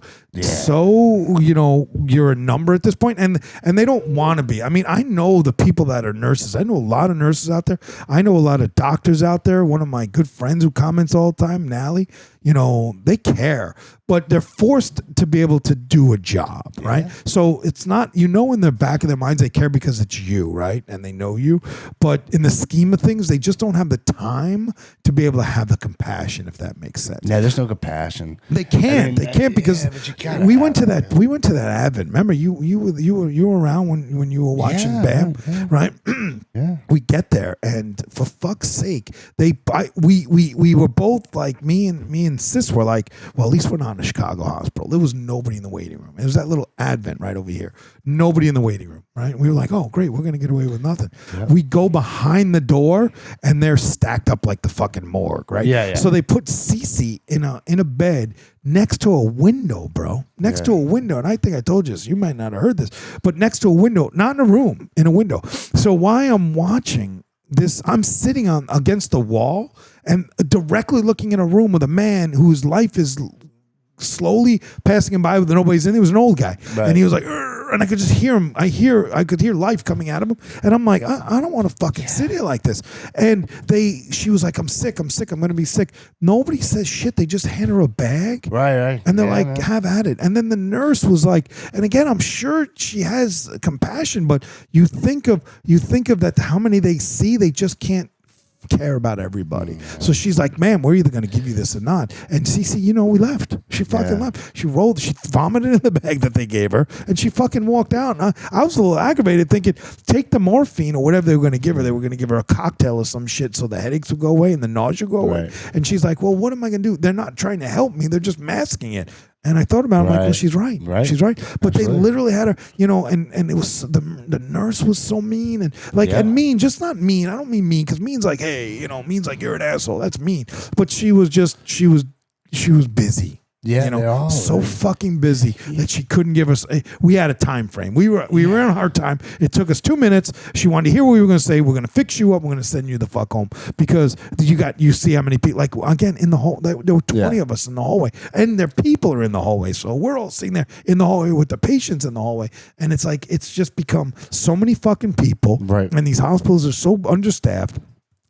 you're a number at this point, and they don't want to be. I mean, I know the people that are nurses. I know a lot of nurses out there. I know a lot of doctors out there. One of my good friends who comments all the time, Nally, they care, but they're forced to be able to do a job, right? So it's not, in the back of their minds, they care because it's you, right? And they know you, but in the scheme of things, they just don't have the time to be able to have the compassion, if that makes sense. Yeah, there's no compassion. They can't. They can't because but you gotta we went to have that. We went to that Advent. Remember, you were around when you were watching Yeah, BAM, yeah. right? Yeah. We get there, and for fuck's sake, we were both like me and Sis were like, well, at least we're not in a Chicago hospital. There was nobody in the waiting room. It was that little Advent right over here. Nobody in the waiting room, right? We were like, oh great, we're gonna get away with nothing. We go behind the door, and they're stacked up like the fucking morgue, right? Yeah. So they put Cece in a bed next to a window, bro. Next to a window. And I think I told you this. You might not have heard this, but next to a window, not in a room, in a window. So while I'm watching this, I'm sitting against the wall and directly looking in a room with a man whose life is slowly passing him by with nobody's in. He was an old guy. Right. And he was like, "Urgh," and I could just hear him. I could hear life coming out of him. And I'm like, I don't want to fucking sit here like this. And she was like, I'm sick. I'm going to be sick. Nobody says shit. They just hand her a bag. Right. And they're Yeah, like, man. have at it. And then the nurse was like, and again, I'm sure she has compassion, but you think of that, how many they see, they just can't care about everybody. So she's like, man, we're either going to give you this or not. And Cece, we left. She fucking left. She vomited in the bag that they gave her, and she fucking walked out. And I was a little aggravated thinking, take the morphine or whatever they were going to give her. They were going to give her a cocktail or some shit so the headaches would go away and the nausea would go away. Right. And she's like, well, what am I going to do? They're not trying to help me. They're just masking it. And I thought about it, I'm like, well, Right. she's right. Right. She's right. But Absolutely. they literally had her, and it was the nurse was so mean and Yeah. and mean, just not mean. I don't mean mean because mean's like, hey, mean's like you're an asshole. That's mean. But she was busy. Yeah, they're all so right. fucking busy that she couldn't give us. We had a time frame. We were in a hard time. It took us 2 minutes. She wanted to hear what we were going to say. We're going to fix you up. We're going to send you the fuck home because you see how many people. Like again in the hall, there were 20 of us in the hallway, and their people are in the hallway. So we're all sitting there in the hallway with the patients in the hallway, and it's like it's just become so many fucking people. Right. And these hospitals are so understaffed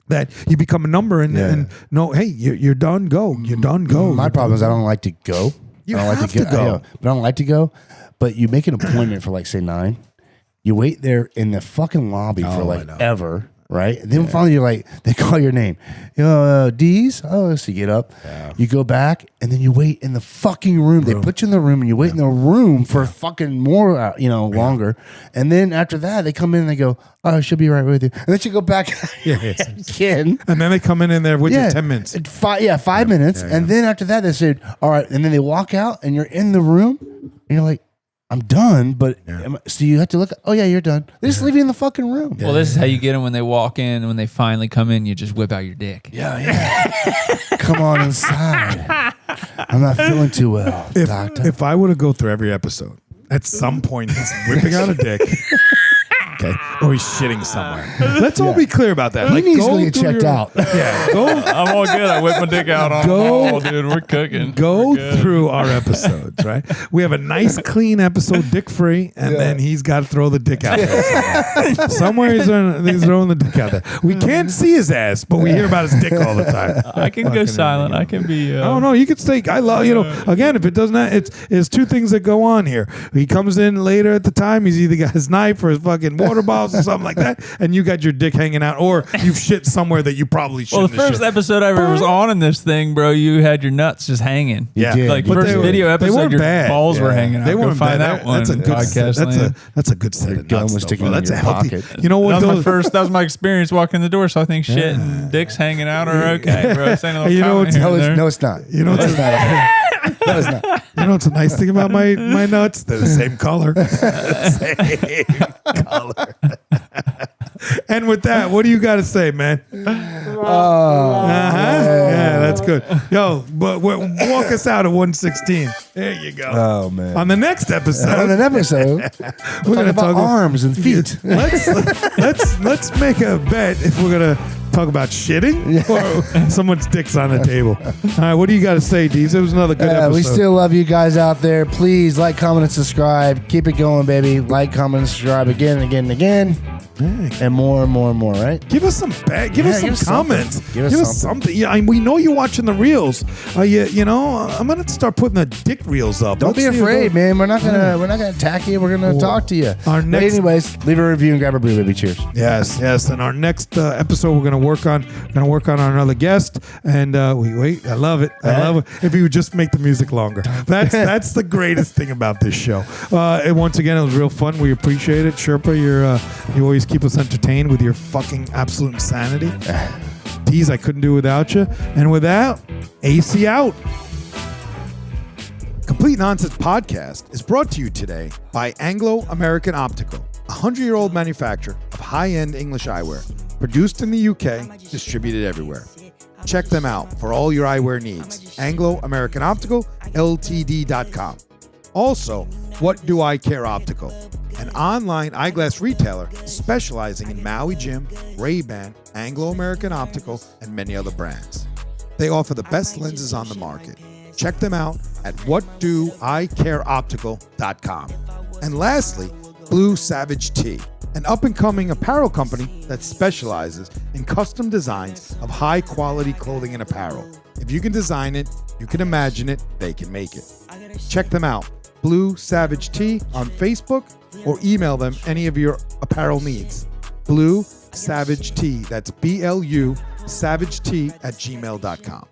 that you become a number and no, hey, you're done. Go. You're done. Go. My problem is I don't like to go. You I don't have like to go. I know, but I don't like to go. But you make an appointment for like say 9. You wait there in the fucking lobby for like ever, right? And then finally you're like, they call your name. Dees? Oh, so you get up. Yeah. You go back and then you wait in the fucking room. They put you in the room and you wait in the room for fucking more, longer. And then after that, they come in and they go, oh, she'll be right with you. And then you go back again. And then they come in there with you 10 minutes. 5 minutes. And then after that, they said, all right. And then they walk out and you're in the room and you're like, I'm done, but so you have to look. Oh yeah, you're done. They just leave you in the fucking room. Well, this is how you get them when they walk in. When they finally come in, you just whip out your dick. Yeah. Come on inside. I'm not feeling too well, doctor. If I were to go through every episode, at some point he's whipping out a dick. Okay. Or he's shitting somewhere. Let's all be clear about that. He needs to go get through checked out. Yeah. Go I'm all good. I whip my dick out on Go- the wall, dude. We're cooking. go We're good. through our episodes, right? We have a nice clean episode, dick free, and then he's got to throw the dick out there. Somewhere he's throwing the dick out there. We can't see his ass, but we hear about his dick all the time. I can go silent. I can be. Oh no, you could stay. I love Again, if it doesn't, it's two things that go on here. He comes in later at the time. He's either got his knife or his fucking water bottles or something like that, and you got your dick hanging out, or you've shit somewhere that you probably Well, shouldn't. the first have shit. episode I ever was on in this thing, bro, you had your nuts just hanging. Yeah. did. Like But first they were- video they episode, weren't your bad. balls were hanging out. They Go weren't find bad. that one. That's a good podcast set. land. That's a good set of gum nuts. was though, sticking bro. in That's a your healthy. pocket. You know what? That was my experience walking in the door. So I think shit and dicks hanging out are okay, bro. It's ain't a little You know comment what's- here No, and there. it's not. You know it's what's- not. No, it's not. You know what's a nice thing about my nuts? They're the same color. Same color. And with that, what do you got to say, man? Yeah, that's good. Yo, but walk us out at 116. There you go. Oh man. On the next On episode, an episode, we're going to about talk arms and feet. Let's make a bet if we're gonna talk about shitting or someone's dick's on the table. All right, what do you got to say, Dees? It was another good episode. We still love you guys out there. Please like, comment, and subscribe. Keep it going, baby. Like, comment, and subscribe again and again and again. And more and more and more, right? Give us some give us some comments. something. Give us something. Yeah, we know you're watching the reels. I'm gonna start putting the dick reels up. Don't Let's be see afraid, what- man. We're not gonna attack you. We're gonna talk to you. Our But next- anyways, leave a review and grab a brew, baby. Cheers. Yes. And our next episode, we're gonna work on another guest. And wait, I love it. I love it. If you would just make the music longer, that's the greatest thing about this show. And once again, it was real fun. We appreciate it, Sherpa. You always keep us entertained with your fucking absolute insanity. Dees, I couldn't do without you. And with that, AC out. Complete Nonsense Podcast is brought to you today by Anglo-American Optical, a 100-year-old manufacturer of high-end English eyewear, produced in the UK, distributed everywhere. Check them out for all your eyewear needs. Anglo-American Optical, Ltd.com. Also, What Do I Care Optical, an online eyeglass retailer specializing in Maui Jim, Ray-Ban, Anglo-American Optical, and many other brands. They offer the best lenses on the market. Check them out at whatdoicareoptical.com. And lastly, Blue Savage Tea, an up-and-coming apparel company that specializes in custom designs of high-quality clothing and apparel. If you can design it, you can imagine it, they can make it. Check them out, Blue Savage Tea on Facebook, or email them any of your apparel needs. Blue Savage Tea, that's BLU, savagetea@gmail.com.